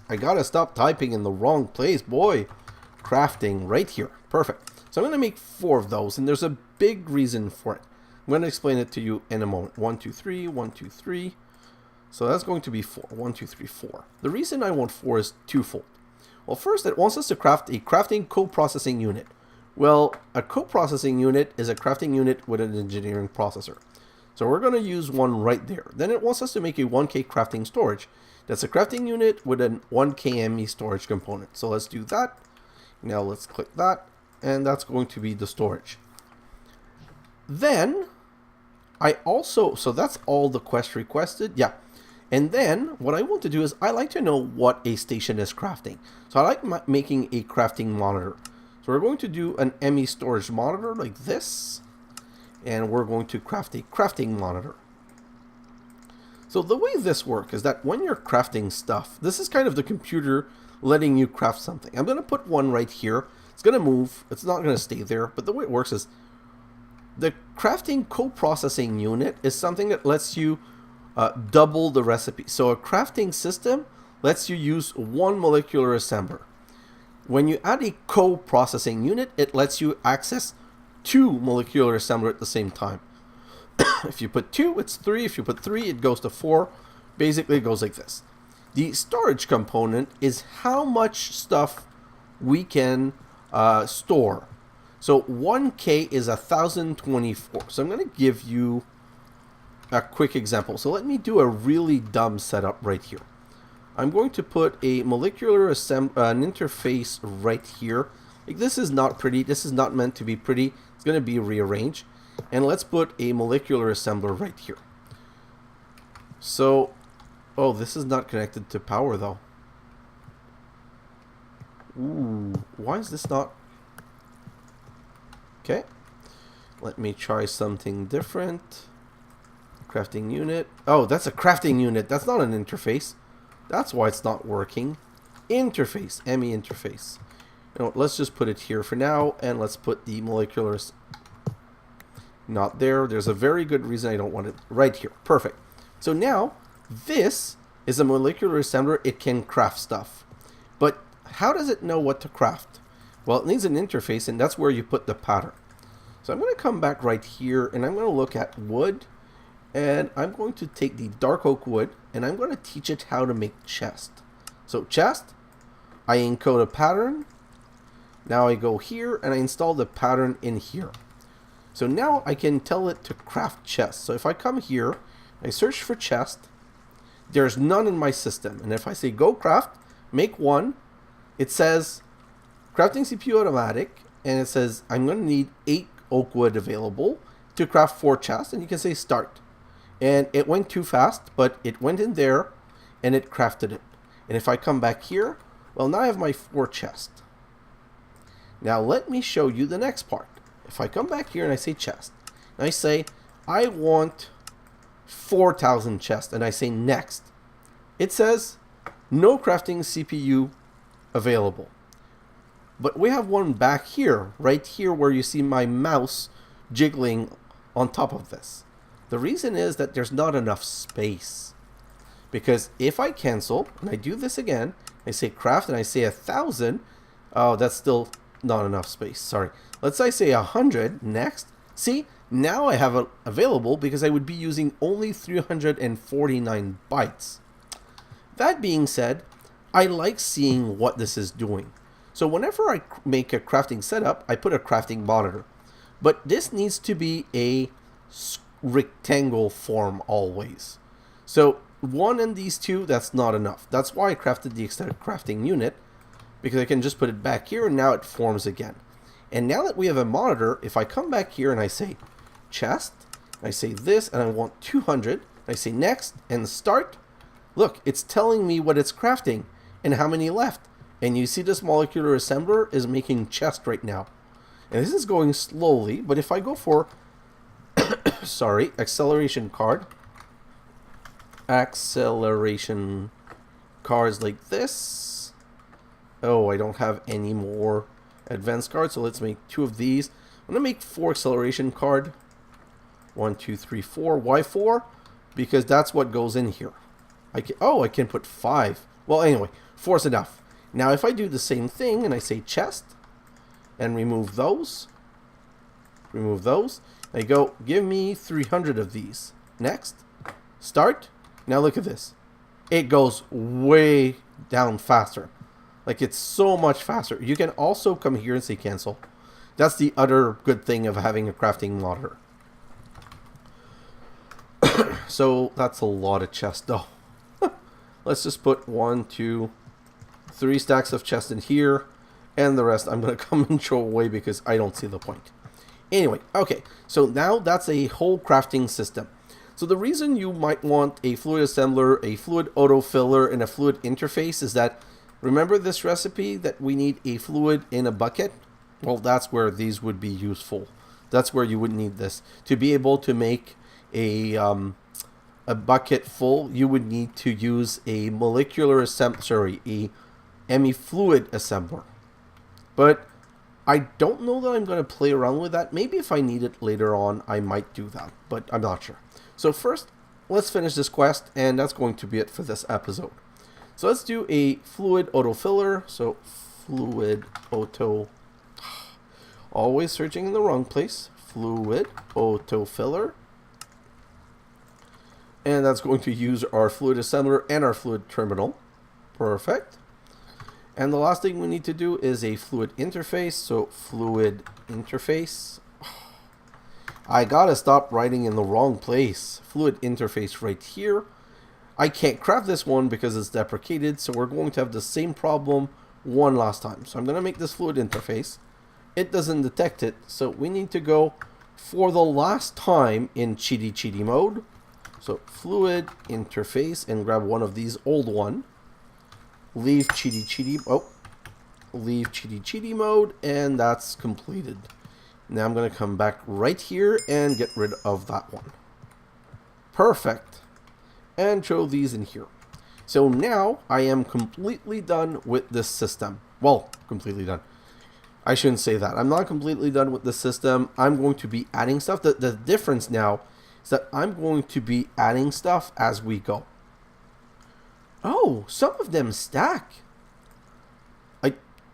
I gotta stop typing in the wrong place, boy. Crafting right here. Perfect. So I'm going to make 4 of those, and there's a big reason for it. I'm going to explain it to you in a moment. 1, 2, 3, 1, 2, 3. So that's going to be 4. 1, 2, 3, 4. The reason I want 4 is twofold. Well, first, it wants us to craft a crafting co-processing unit. Well, a co-processing unit is a crafting unit with an engineering processor. So we're going to use one right there. Then it wants us to make a 1K crafting storage. That's a crafting unit with an 1K ME storage component. So let's do that. Now let's click that. And that's going to be the storage. Then, so that's all the quest requested. Yeah. And then, what I want to do is, I like to know what a station is crafting. So I like making a crafting monitor. So we're going to do an Emmy storage monitor like this. And we're going to craft a crafting monitor. So the way this works is that when you're crafting stuff, this is kind of the computer letting you craft something. I'm going to put one right here. It's going to move. It's not going to stay there. But the way it works is the crafting co-processing unit is something that lets you double the recipe. So a crafting system lets you use 1 molecular assembler. When you add a co-processing unit, it lets you access 2 molecular assembler at the same time. If you put 2, it's 3. If you put 3, it goes to 4. Basically, it goes like this. The storage component is how much stuff we can store. So 1K is 1024. So I'm going to give you a quick example. So let me do a really dumb setup right here. I'm going to put a molecular an interface right here. Like, this is not pretty. This is not meant to be pretty. It's going to be rearranged. And let's put a molecular assembler right here. So, oh, this is not connected to power though. Ooh, why is this not? Okay, let me try something different. Crafting unit. Oh, that's a crafting unit. That's not an interface. That's why it's not working. Interface, Emmy interface. You know, let's just put it here for now, and let's put the molecular. Not there. There's a very good reason I don't want it right here. Perfect. So now this is a molecular assembler. It can craft stuff, but how does it know what to craft? Well, it needs an interface, and that's where you put the pattern. So I'm going to come back right here, and I'm going to look at wood, and I'm going to take the dark oak wood, and I'm going to teach it how to make chest. So chest, I encode a pattern. Now I go here, and I install the pattern in here. So now I can tell it to craft chest. So if I come here, I search for chest, there's none in my system. And if I say go craft, make 1, it says crafting CPU automatic, and it says I'm going to need 8 oak wood available to craft 4 chests, and you can say start. And it went too fast, but it went in there and it crafted it. And if I come back here, well, now I have my 4 chests. Now let me show you the next part. If I come back here and I say chest, and I say I want 4,000 chests, and I say next, it says no crafting CPU available. But we have one back here, right here where you see my mouse jiggling on top of this. The reason is that there's not enough space. Because if I cancel, and I do this again, I say craft, and I say 1,000, oh, that's still not enough space, sorry. Let's say I say 100, next. See, now I have it available because I would be using only 349 bytes. That being said, I like seeing what this is doing. So whenever I make a crafting setup, I put a crafting monitor. But this needs to be a rectangle form always. So one and these two, that's not enough. That's why I crafted the extended crafting unit, because I can just put it back here and now it forms again. And now that we have a monitor, if I come back here and I say chest, I say this, and I want 200, I say next and start, look, it's telling me what it's crafting and how many left. And you see this molecular assembler is making chest right now. And this is going slowly, but if I go for, sorry, acceleration card, acceleration cards like this. Oh, I don't have any more advanced cards, so let's make 2 of these. I'm gonna make 4 acceleration card. 1, 2, 3, 4. Why 4? Because that's what goes in here. I can put 5. Well, anyway, 4 is enough. Now, if I do the same thing and I say chest and remove those, I go, give me 300 of these. Next, start. Now look at this. It goes way down faster. Like, it's so much faster. You can also come here and say cancel. That's the other good thing of having a crafting monitor. So that's a lot of chest though. Let's just put 1, 2, 3 stacks of chest in here, and the rest I'm going to come and throw away because I don't see the point. Anyway, okay, so now that's a whole crafting system. So the reason you might want a fluid assembler, a fluid autofiller, and a fluid interface is that, remember this recipe that we need a fluid in a bucket? Well, that's where these would be useful. That's where you would need this. To be able to make a bucket full, you would need to use a molecular a Emmy fluid assembler. But I don't know that I'm going to play around with that. Maybe if I need it later on, I might do that, but I'm not sure. So first, let's finish this quest, and that's going to be it for this episode. So let's do a fluid autofiller. So fluid auto, always searching in the wrong place. Fluid autofiller. And that's going to use our fluid assembler and our fluid terminal. Perfect. And the last thing we need to do is a fluid interface. So fluid interface. I gotta stop writing in the wrong place. Fluid interface right here. I can't craft this one because it's deprecated, so we're going to have the same problem one last time. So I'm gonna make this fluid interface. It doesn't detect it, so we need to go for the last time in cheaty mode. So fluid interface, and grab one of these old one. Leave cheaty mode, and that's completed. Now I'm going to come back right here and get rid of that one. Perfect. And throw these in here. So now I am completely done with this system. Well, completely done. I shouldn't say that. I'm not completely done with the system. I'm going to be adding stuff. The difference now is that I'm going to be adding stuff as we go. Oh, some of them stack.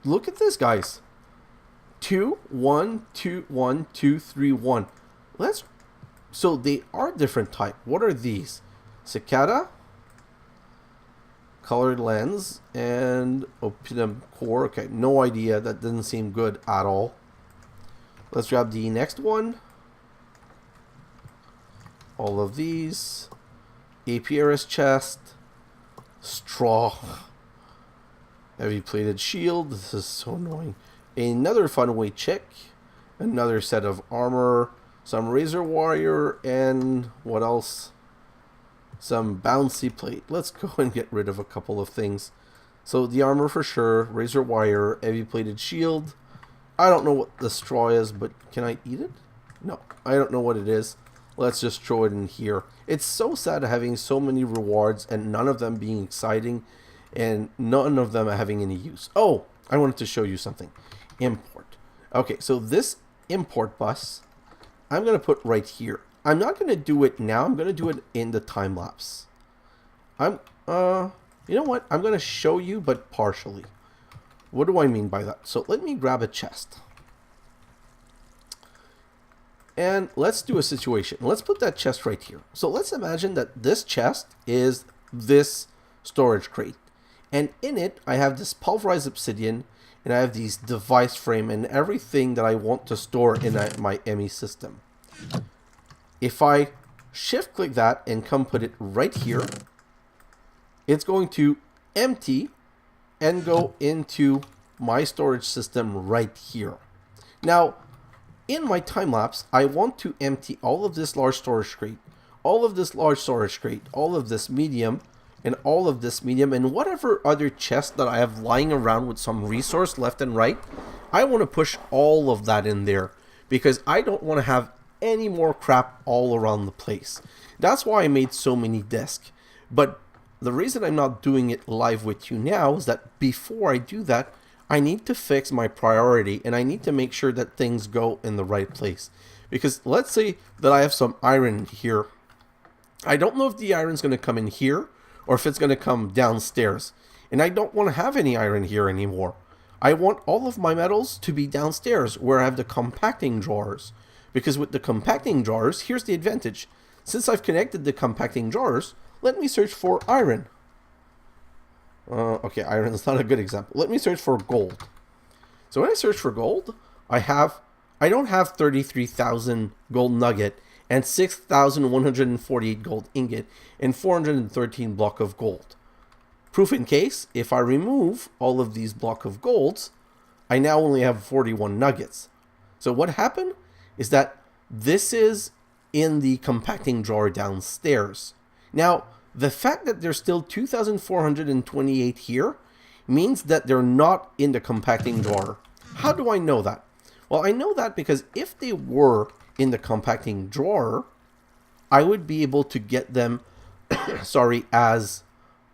Look at this, guys. 2, 1, 2, 1, 2, 3, 1. So they are different type. What are these? Cicada, colored lens, and opium core. Okay, no idea. That doesn't seem good at all. Let's grab the next one. All of these. Apiarist chest. Straw. Heavy plated shield. This is so annoying. Another funway chick. Another set of armor. Some razor wire. And what else? Some bouncy plate. Let's go and get rid of a couple of things. So the armor for sure. Razor wire. Heavy plated shield. I don't know what the straw is, but can I eat it? No, I don't know what it is. Let's just throw it in here. It's so sad having so many rewards and none of them being exciting and none of them having any use. Oh, I wanted to show you something. Import. Okay, so this import bus, I'm going to put right here. I'm not going to do it now. I'm going to do it in the time lapse. You know what? I'm going to show you, but partially. What do I mean by that? So let me grab a chest. And let's do a situation. Let's put that chest right here. So let's imagine that this chest is this storage crate. And in it, I have this pulverized obsidian, and I have these device frame and everything that I want to store in my Emmy system. If I shift click that and come put it right here, it's going to empty and go into my storage system right here. Now, in my time lapse, I want to empty all of this large storage crate, all of this large storage crate, all of this medium, and all of this medium, and whatever other chest that I have lying around with some resource left and right. I want to push all of that in there because I don't want to have any more crap all around the place. That's why I made so many discs. But the reason I'm not doing it live with you now is that before I do that, I need to fix my priority and I need to make sure that things go in the right place. Because let's say that I have some iron here. I don't know if the iron's going to come in here or if it's going to come downstairs. And I don't want to have any iron here anymore. I want all of my metals to be downstairs where I have the compacting drawers. Because with the compacting drawers, here's the advantage. Since I've connected the compacting drawers, let me search for iron. Okay, iron is not a good example. Let me search for gold. So when I search for gold, I don't have 33,000 gold nugget and 6,148 gold ingot and 413 block of gold. Proof in case, if I remove all of these block of golds, I now only have 41 nuggets. So what happened is that this is in the compacting drawer downstairs. Now, the fact that there's still 2,428 here means that they're not in the compacting drawer. How do I know that? Well, I know that because if they were in the compacting drawer, I would be able to get them, as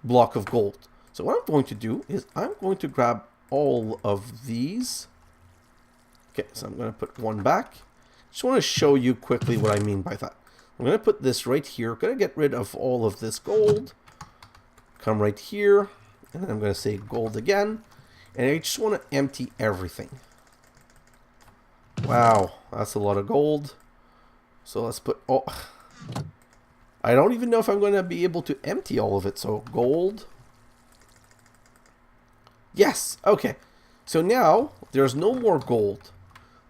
block of gold. So what I'm going to do is I'm going to grab all of these. Okay, so I'm going to put one back. Just want to show you quickly what I mean by that. I'm going to put this right here. I'm going to get rid of all of this gold. Come right here. And then I'm going to say gold again. And I just want to empty everything. Wow, that's a lot of gold. So let's put all... I don't even know if I'm going to be able to empty all of it. So gold. Yes, okay. So now there's no more gold.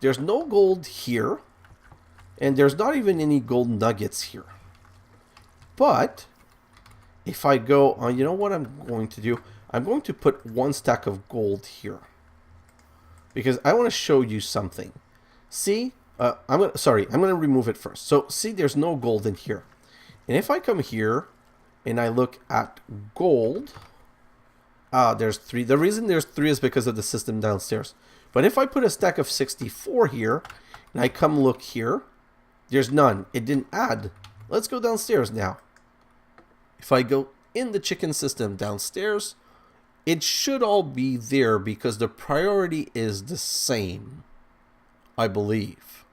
There's no gold here. And there's not even any gold nuggets here. But if I go, you know what I'm going to do? I'm going to put one stack of gold here. Because I want to show you something. See, I'm going to remove it first. So see, there's no gold in here. And if I come here and I look at gold, there's 3. The reason there's 3 is because of the system downstairs. But if I put a stack of 64 here and I come look here, there's none. It didn't add. Let's go downstairs now. If I go in the chicken system downstairs, it should all be there because the priority is the same, I believe.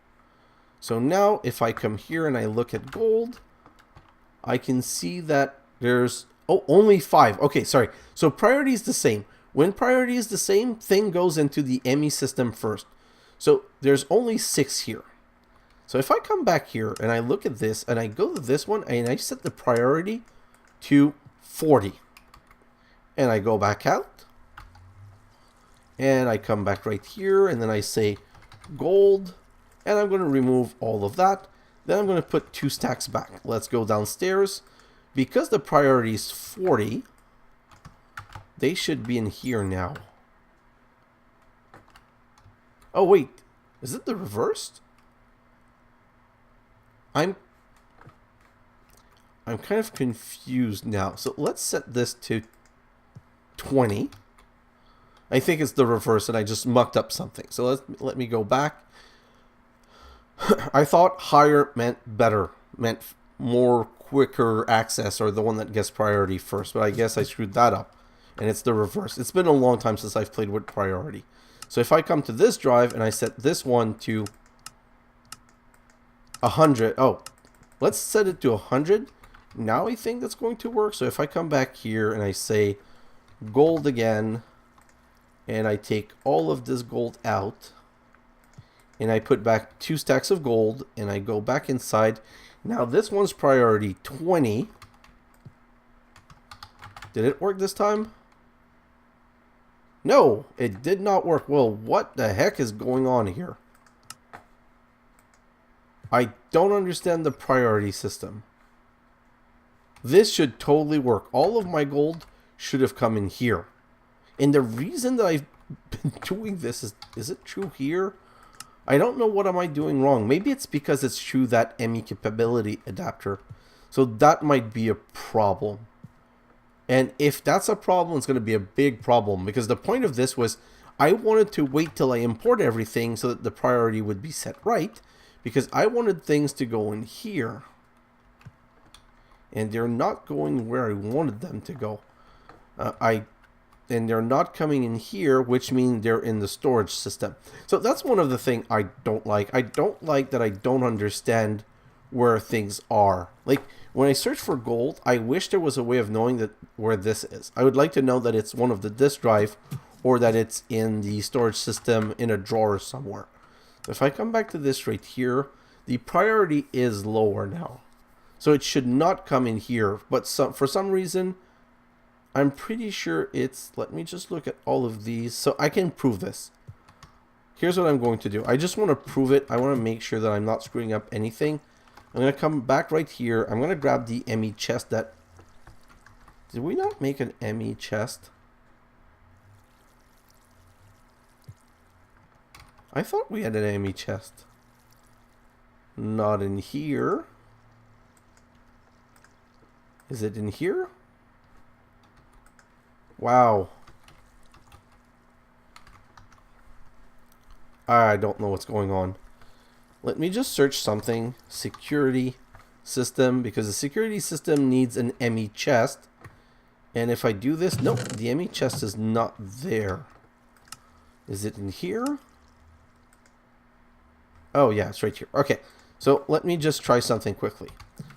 So now if I come here and I look at gold, I can see that there's, only 5. Okay, sorry. So priority is the same. When priority is the same, thing goes into the Emmy system first. So there's only 6 here. So if I come back here and I look at this and I go to this one and I set the priority to 40 and I go back out and I come back right here and then I say gold and I'm going to remove all of that. Then I'm going to put 2 stacks back. Let's go downstairs. Because the priority is 40, they should be in here now. Oh wait, is it the reversed? I'm kind of confused now. So let's set this to 20. I think it's the reverse and I just mucked up something. So let me go back. I thought higher meant better, meant more quicker access or the one that gets priority first. But I guess I screwed that up and it's the reverse. It's been a long time since I've played with priority. So if I come to this drive and I set this one to 100. Oh, let's set it to 100. Now I think that's going to work. So if I come back here and I say gold again, and I take all of this gold out, and I put back 2 stacks of gold, and I go back inside. Now this one's priority 20. Did it work this time? No, it did not work. Well, what the heck is going on here? I don't understand the priority system. this should totally work. All of my gold should have come in here. And the reason that I've been doing this is it true here? I don't know what am I doing wrong. Maybe it's because it's through that Emmy capability adapter. So that might be a problem. And if that's a problem, it's going to be a big problem. Because the point of this was I wanted to wait till I import everything so that the priority would be set right. Because I wanted things to go in here. And they're not going where I wanted them to go. And they're not coming in here, which means they're in the storage system. So that's one of the things I don't like. I don't like that I don't understand where things are. Like, when I search for gold, I wish there was a way of knowing that where this is. I would like to know that it's one of the disk drive or that it's in the storage system in a drawer somewhere. If I come back to this right here, the priority is lower now. So it should not come in here. But for some reason, I'm pretty sure it's... Let me just look at all of these so I can prove this. Here's what I'm going to do. I just want to prove it. I want to make sure that I'm not screwing up anything. I'm going to come back right here. I'm going to grab the Emmy chest that... Did we not make an Emmy chest? I thought we had an Emmy chest. Not in here. Is it in here? Wow. I don't know what's going on. Let me just search something. Security system. Because the security system needs an Emmy chest. And if I do this... Nope. The Emmy chest is not there. Is it in here? Oh, yeah. It's right here. Okay. So let me just try something quickly.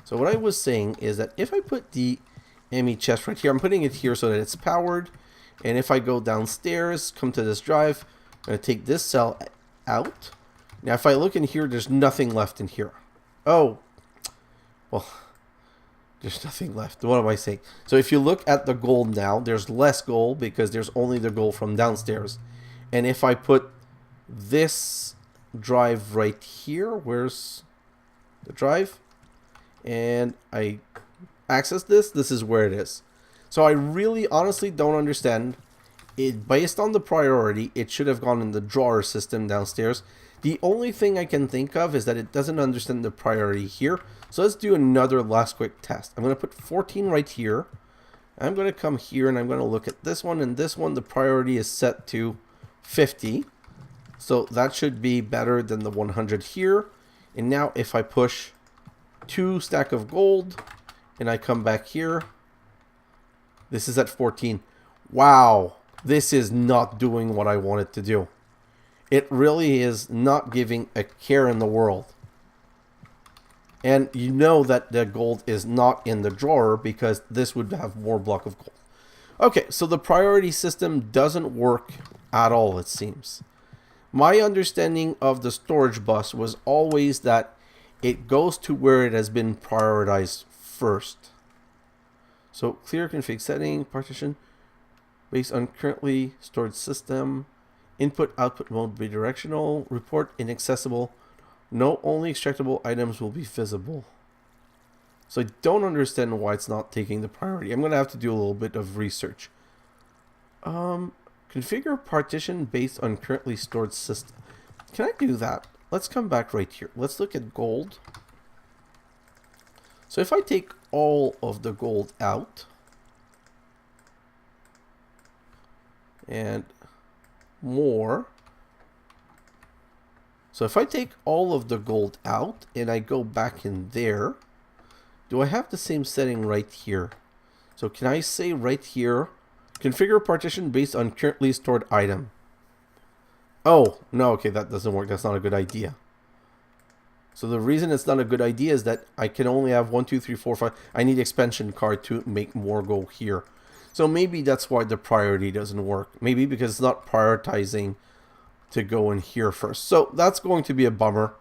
So what I was saying is that if I put the Emmy chest right here, I'm putting it here so that it's powered. And if I go downstairs, come to this drive, I'm going to take this cell out. Now if I look in here, there's nothing left in here. Oh, well, there's nothing left. What am I saying? So if you look at the gold now, there's less gold because there's only the gold from downstairs. And if I put this drive right here, where's the drive? And I access this is where it is. So I really honestly don't understand it. Based on the priority, it should have gone in the drawer system downstairs. The only thing I can think of is that it doesn't understand the priority here. So let's do another last quick test. I'm going to put 14 right here. I'm going to come here and I'm going to look at this one, and this one the priority is set to 50. So that should be better than the 100 here. And now if I push 2 stack of gold and I come back here, this is at 14. Wow, this is not doing what I want it to do. It really is not giving a care in the world. And you know that the gold is not in the drawer because this would have more block of gold. Okay, so the priority system doesn't work at all, it seems. My understanding of the storage bus was always that it goes to where it has been prioritized first. So clear config setting, partition, based on currently stored system, input output mode bidirectional, report inaccessible, no only extractable items will be visible. So I don't understand why it's not taking the priority. I'm going to have to do a little bit of research. Configure partition based on currently stored system. Can I do that? Let's come back right here. Let's look at gold. So if I take all of the gold out and more. So if I take all of the gold out and I go back in there, do I have the same setting right here? So can I say right here, configure partition based on currently stored item? Oh, no, okay, that doesn't work. That's not a good idea. So the reason it's not a good idea is that I can only have 1, 2, 3, 4, 5. I need expansion card to make more go here. So maybe that's why the priority doesn't work. Maybe because it's not prioritizing to go in here first. So that's going to be a bummer.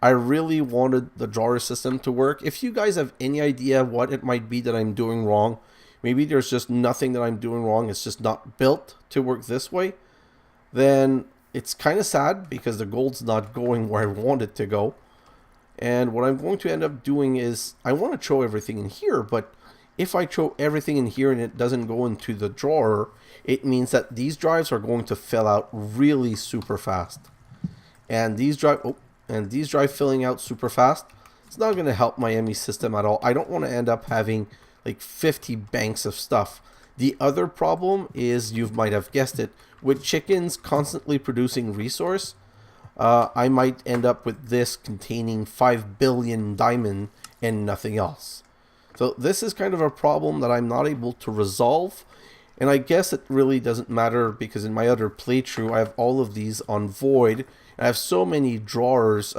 I really wanted the drawer system to work. If you guys have any idea what it might be that I'm doing wrong, maybe there's just nothing that I'm doing wrong. It's just not built to work this way. Then it's kind of sad because the gold's not going where I want it to go. And what I'm going to end up doing is, I want to throw everything in here, but if I throw everything in here and it doesn't go into the drawer, it means that these drives are going to fill out really super fast. And these drive filling out super fast, it's not going to help my Emmy system at all. I don't want to end up having like 50 banks of stuff. The other problem is, you might have guessed it, with chickens constantly producing resource, I might end up with this containing 5 billion diamond and nothing else. So this is kind of a problem that I'm not able to resolve. And I guess it really doesn't matter, because in my other playthrough, I have all of these on void. I have so many drawers,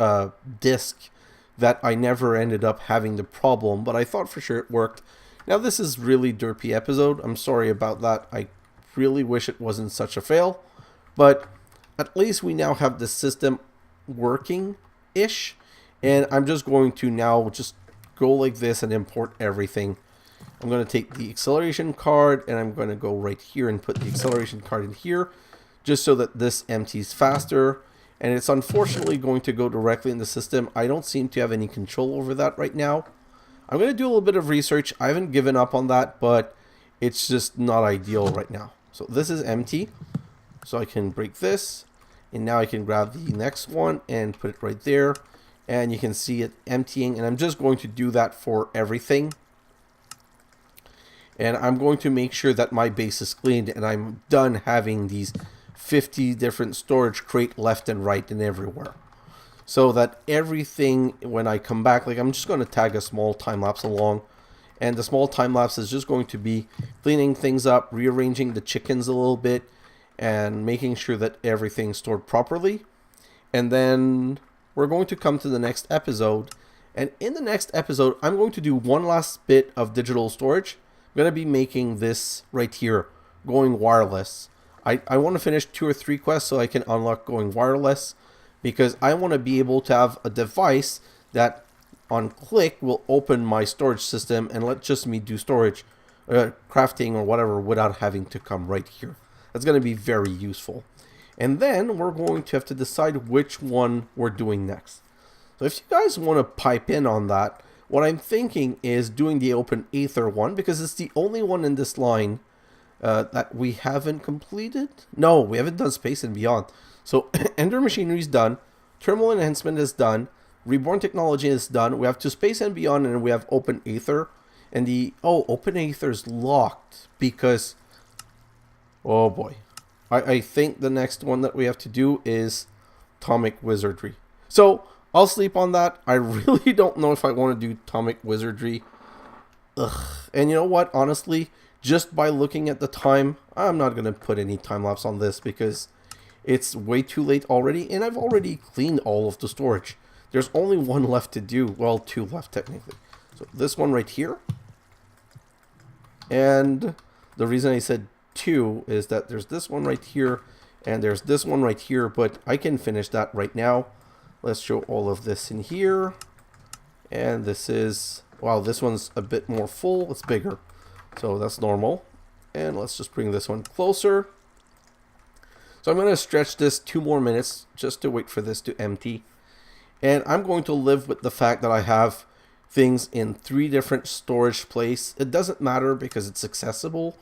disk, that I never ended up having the problem, but I thought for sure it worked. Now this is really derpy episode. I'm sorry about that. I really wish it wasn't such a fail, but at least we now have the system working-ish, and I'm just going to now just go like this and import everything. I'm going to take the acceleration card, and I'm going to go right here and put the acceleration card in here, just so that this empties faster. And it's unfortunately going to go directly in the system. I don't seem to have any control over that right now. I'm going to do a little bit of research. I haven't given up on that, but it's just not ideal right now. So this is empty. So I can break this, and now I can grab the next one and put it right there. And you can see it emptying, and I'm just going to do that for everything. And I'm going to make sure that my base is cleaned, and I'm done having these 50 different storage crate left and right and everywhere. So that everything, when I come back, like I'm just going to tag a small time lapse along, and the small time lapse is just going to be cleaning things up, rearranging the chickens a little bit, and making sure that everything's stored properly. And then we're going to come to the next episode, and in the next episode I'm going to do one last bit of digital storage. I'm going to be making this right here, going wireless. I want to finish 2 or 3 quests so I can unlock going wireless, because I want to be able to have a device that on click will open my storage system and let just me do storage, crafting or whatever, without having to come right here. That's going to be very useful. And then we're going to have to decide which one we're doing next. So if you guys want to pipe in on that, what I'm thinking is doing the Open Aether one, because it's the only one in this line that we haven't completed. No, we haven't done Space and Beyond. So Ender Machinery is done, Thermal Enhancement is done, Reborn Technology is done. We have to Space and Beyond, and we have Open Aether. And the Open Aether is locked because, oh boy, I think the next one that we have to do is Tomic Wizardry. So I'll sleep on that. I really don't know if I want to do Tomic Wizardry. Ugh. And you know what? Honestly, just by looking at the time, I'm not going to put any time lapse on this, because it's way too late already, and I've already cleaned all of the storage. There's only one left to do. Well, 2 left technically. So this one right here. And the reason I said 2 is that there's this one right here, and there's this one right here, but I can finish that right now. Let's show all of this in here. And this is, wow, this one's a bit more full. It's bigger. So that's normal. And let's just bring this one closer. So I'm going to stretch this 2 more minutes just to wait for this to empty. And I'm going to live with the fact that I have things in 3 different storage places. It doesn't matter because it's accessible.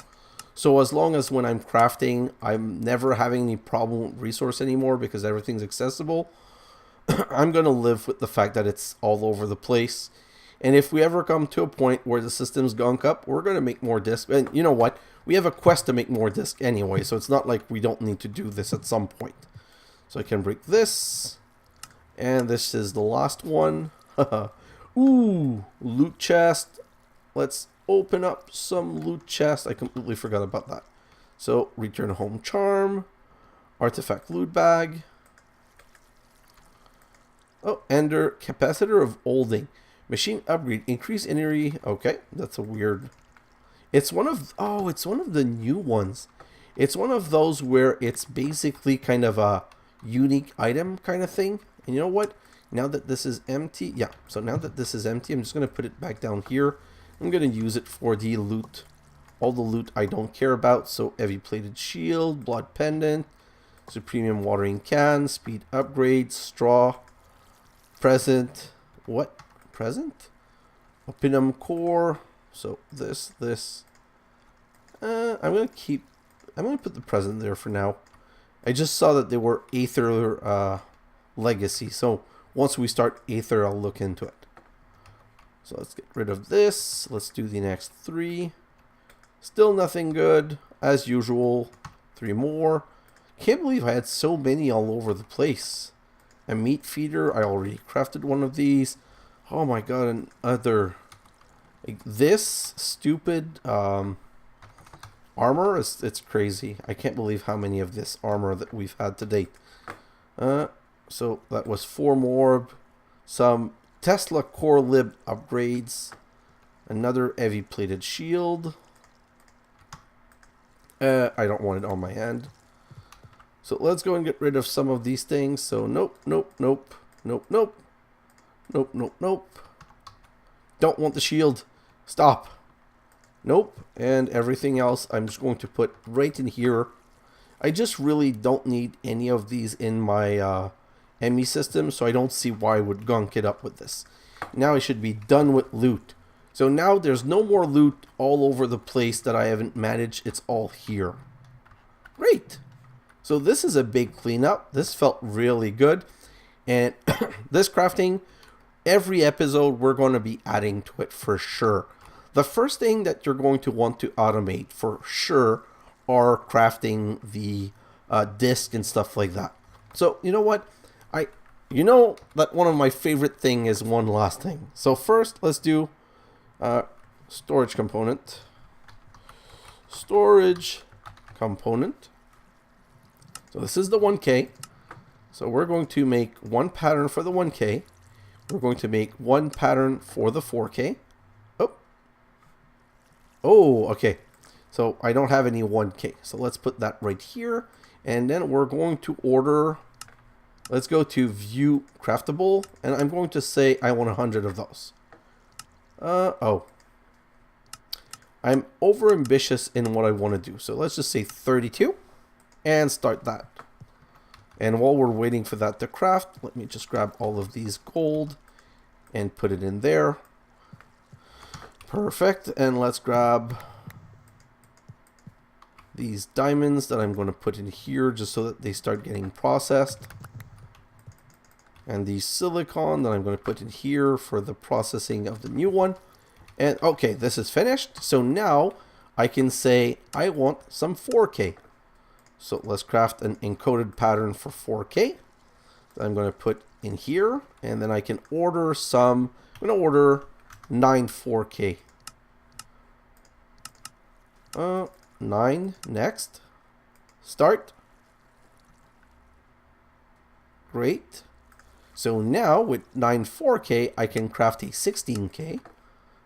So as long as when I'm crafting, I'm never having any problem with resource anymore because everything's accessible, I'm going to live with the fact that it's all over the place. And if we ever come to a point where the system's gunk up, we're going to make more discs. And you know what? We have a quest to make more discs anyway, so it's not like we don't need to do this at some point. So I can break this. And this is the last one. Ooh, loot chest. Let's open up some loot chest. I completely forgot about that. So, return home charm. Artifact loot bag. Oh, Ender capacitor of olding. Machine upgrade. Increase energy. Okay, that's a weird. It's one of, oh, it's one of the new ones. It's one of those where it's basically kind of a unique item kind of thing. And you know what? Now that this is empty, yeah, so now that this is empty, I'm just going to put it back down here. I'm going to use it for the loot. All the loot I don't care about. So heavy plated shield, blood pendant, supremium watering can, speed upgrade, straw, present, what? Present? Opinum core. So this. I'm going to put the present there for now. I just saw that they were Aether legacy. So once we start Aether, I'll look into it. So let's get rid of this. Let's do the next 3. Still nothing good. As usual. 3 more. Can't believe I had so many all over the place. A meat feeder. I already crafted one of these. Oh my god, another. Like this stupid armor, it's crazy. I can't believe how many of this armor that we've had to date. So that was 4 more. Some Tesla core lib upgrades. Another heavy plated shield. I don't want it on my hand. So let's go and get rid of some of these things. So nope. Don't want the shield. Stop. Nope. And everything else I'm just going to put right in here. I just really don't need any of these in my Emmy system, so I don't see why I would gunk it up with this. Now I should be done with loot. So now there's no more loot all over the place that I haven't managed. It's all here. Great. So this is a big cleanup. This felt really good. And this crafting, every episode we're going to be adding to it for sure. The first thing that you're going to want to automate for sure are crafting the disc and stuff like that. So you know what? You know that one of my favorite thing is one last thing. So first let's do storage component. Storage component. So this is the 1K. So we're going to make 1 pattern for the 1K. We're going to make 1 pattern for the 4K. Oh, okay. So I don't have any 1K. So let's put that right here. And then we're going to order. Let's go to view craftable. And I'm going to say I want 100 of those. I'm over ambitious in what I want to do. So let's just say 32 and start that. And while we're waiting for that to craft, let me just grab all of these gold and put it in there. Perfect. And let's grab these diamonds that I'm going to put in here just so that they start getting processed. And the silicon that I'm going to put in here for the processing of the new one. And okay, this is finished. So now I can say I want some 4K. So let's craft an encoded pattern for 4K. That I'm going to put in here. And then I can order some. I'm going to order 9 4K. 9 next. Start. Great. So now with 9 4K I can craft a 16K.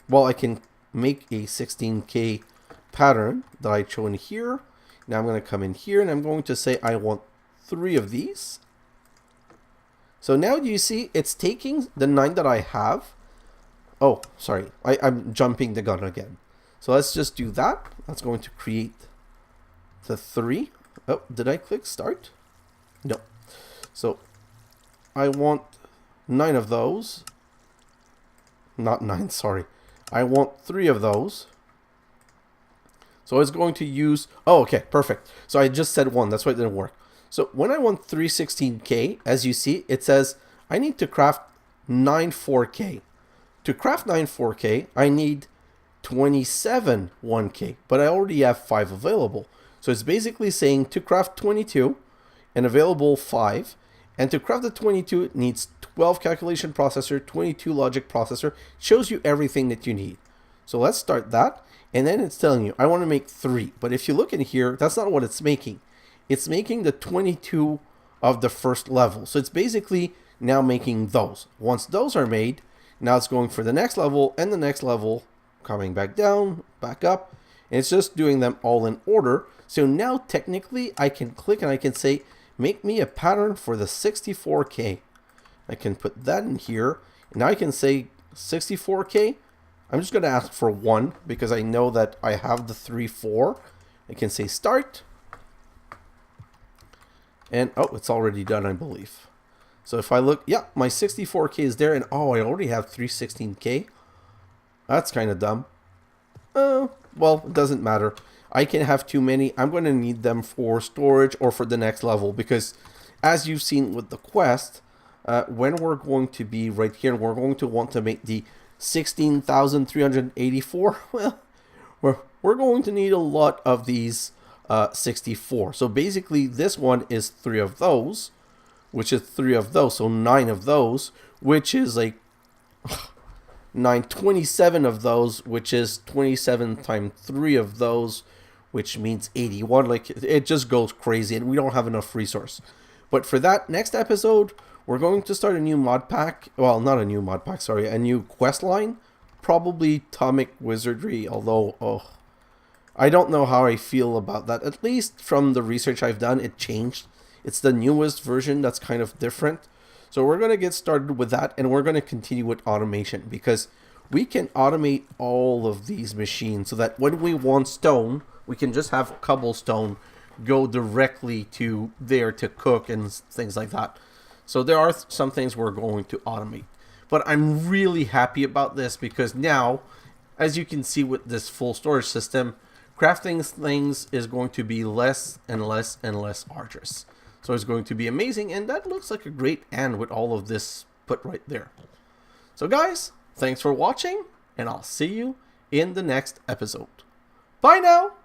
Well, I can make a 16K pattern that I show in here. Now I'm going to come in here and I'm going to say I want 3 of these. So now do you see it's taking the 9 that I have. Oh, sorry. I'm jumping the gun again. So let's just do that. That's going to create the 3. Oh, did I click start? No. So I want 9 of those. Not 9, sorry. I want 3 of those. So it's going to use... Oh, okay, perfect. So I just said 1. That's why it didn't work. So when I want 316K, as you see, it says I need to craft 9 4K. To craft 9 4K, I need 27 1K. But I already have 5 available. So it's basically saying to craft 22 and available 5. And to craft the 22, it needs 12 calculation processor, 22 logic processor. It shows you everything that you need. So let's start that. And then it's telling you, I want to make 3. But if you look in here, that's not what it's making. It's making the 22 of the first level. So it's basically now making those. Once those are made, now it's going for the next level and the next level, coming back down, back up. And it's just doing them all in order. So now technically I can click and I can say, make me a pattern for the 64K. I can put that in here. Now I can say 64K. I'm just going to ask for 1 because I know that I have the 3, 4. I can say start. And oh, it's already done, I believe. So if I look, yeah, my 64K is there, and oh, I already have 316K. That's kind of dumb. Well, it doesn't matter. I can have too many. I'm going to need them for storage or for the next level, because as you've seen with the quest, when we're going to be right here, we're going to want to make the 16,384. Well, we're going to need a lot of these 64. So basically, this one is 3 of those, which is 3 of those. So 9 of those, which is like 27 of those, which is 27 times 3 of those, which means 81. Like, it just goes crazy, and we don't have enough resource. But for that next episode, we're going to start a new mod pack. Well, not a new mod pack, sorry, a new quest line. Probably Tomic Wizardry, although, I don't know how I feel about that. At least from the research I've done, it changed. It's the newest version that's kind of different. So we're going to get started with that, and we're going to continue with automation, because we can automate all of these machines so that when we want stone, we can just have cobblestone go directly to there to cook and things like that. So there are some things we're going to automate. But I'm really happy about this, because now, as you can see with this full storage system, crafting things is going to be less and less and less arduous. So it's going to be amazing, and that looks like a great end with all of this put right there. So guys, thanks for watching, and I'll see you in the next episode. Bye now!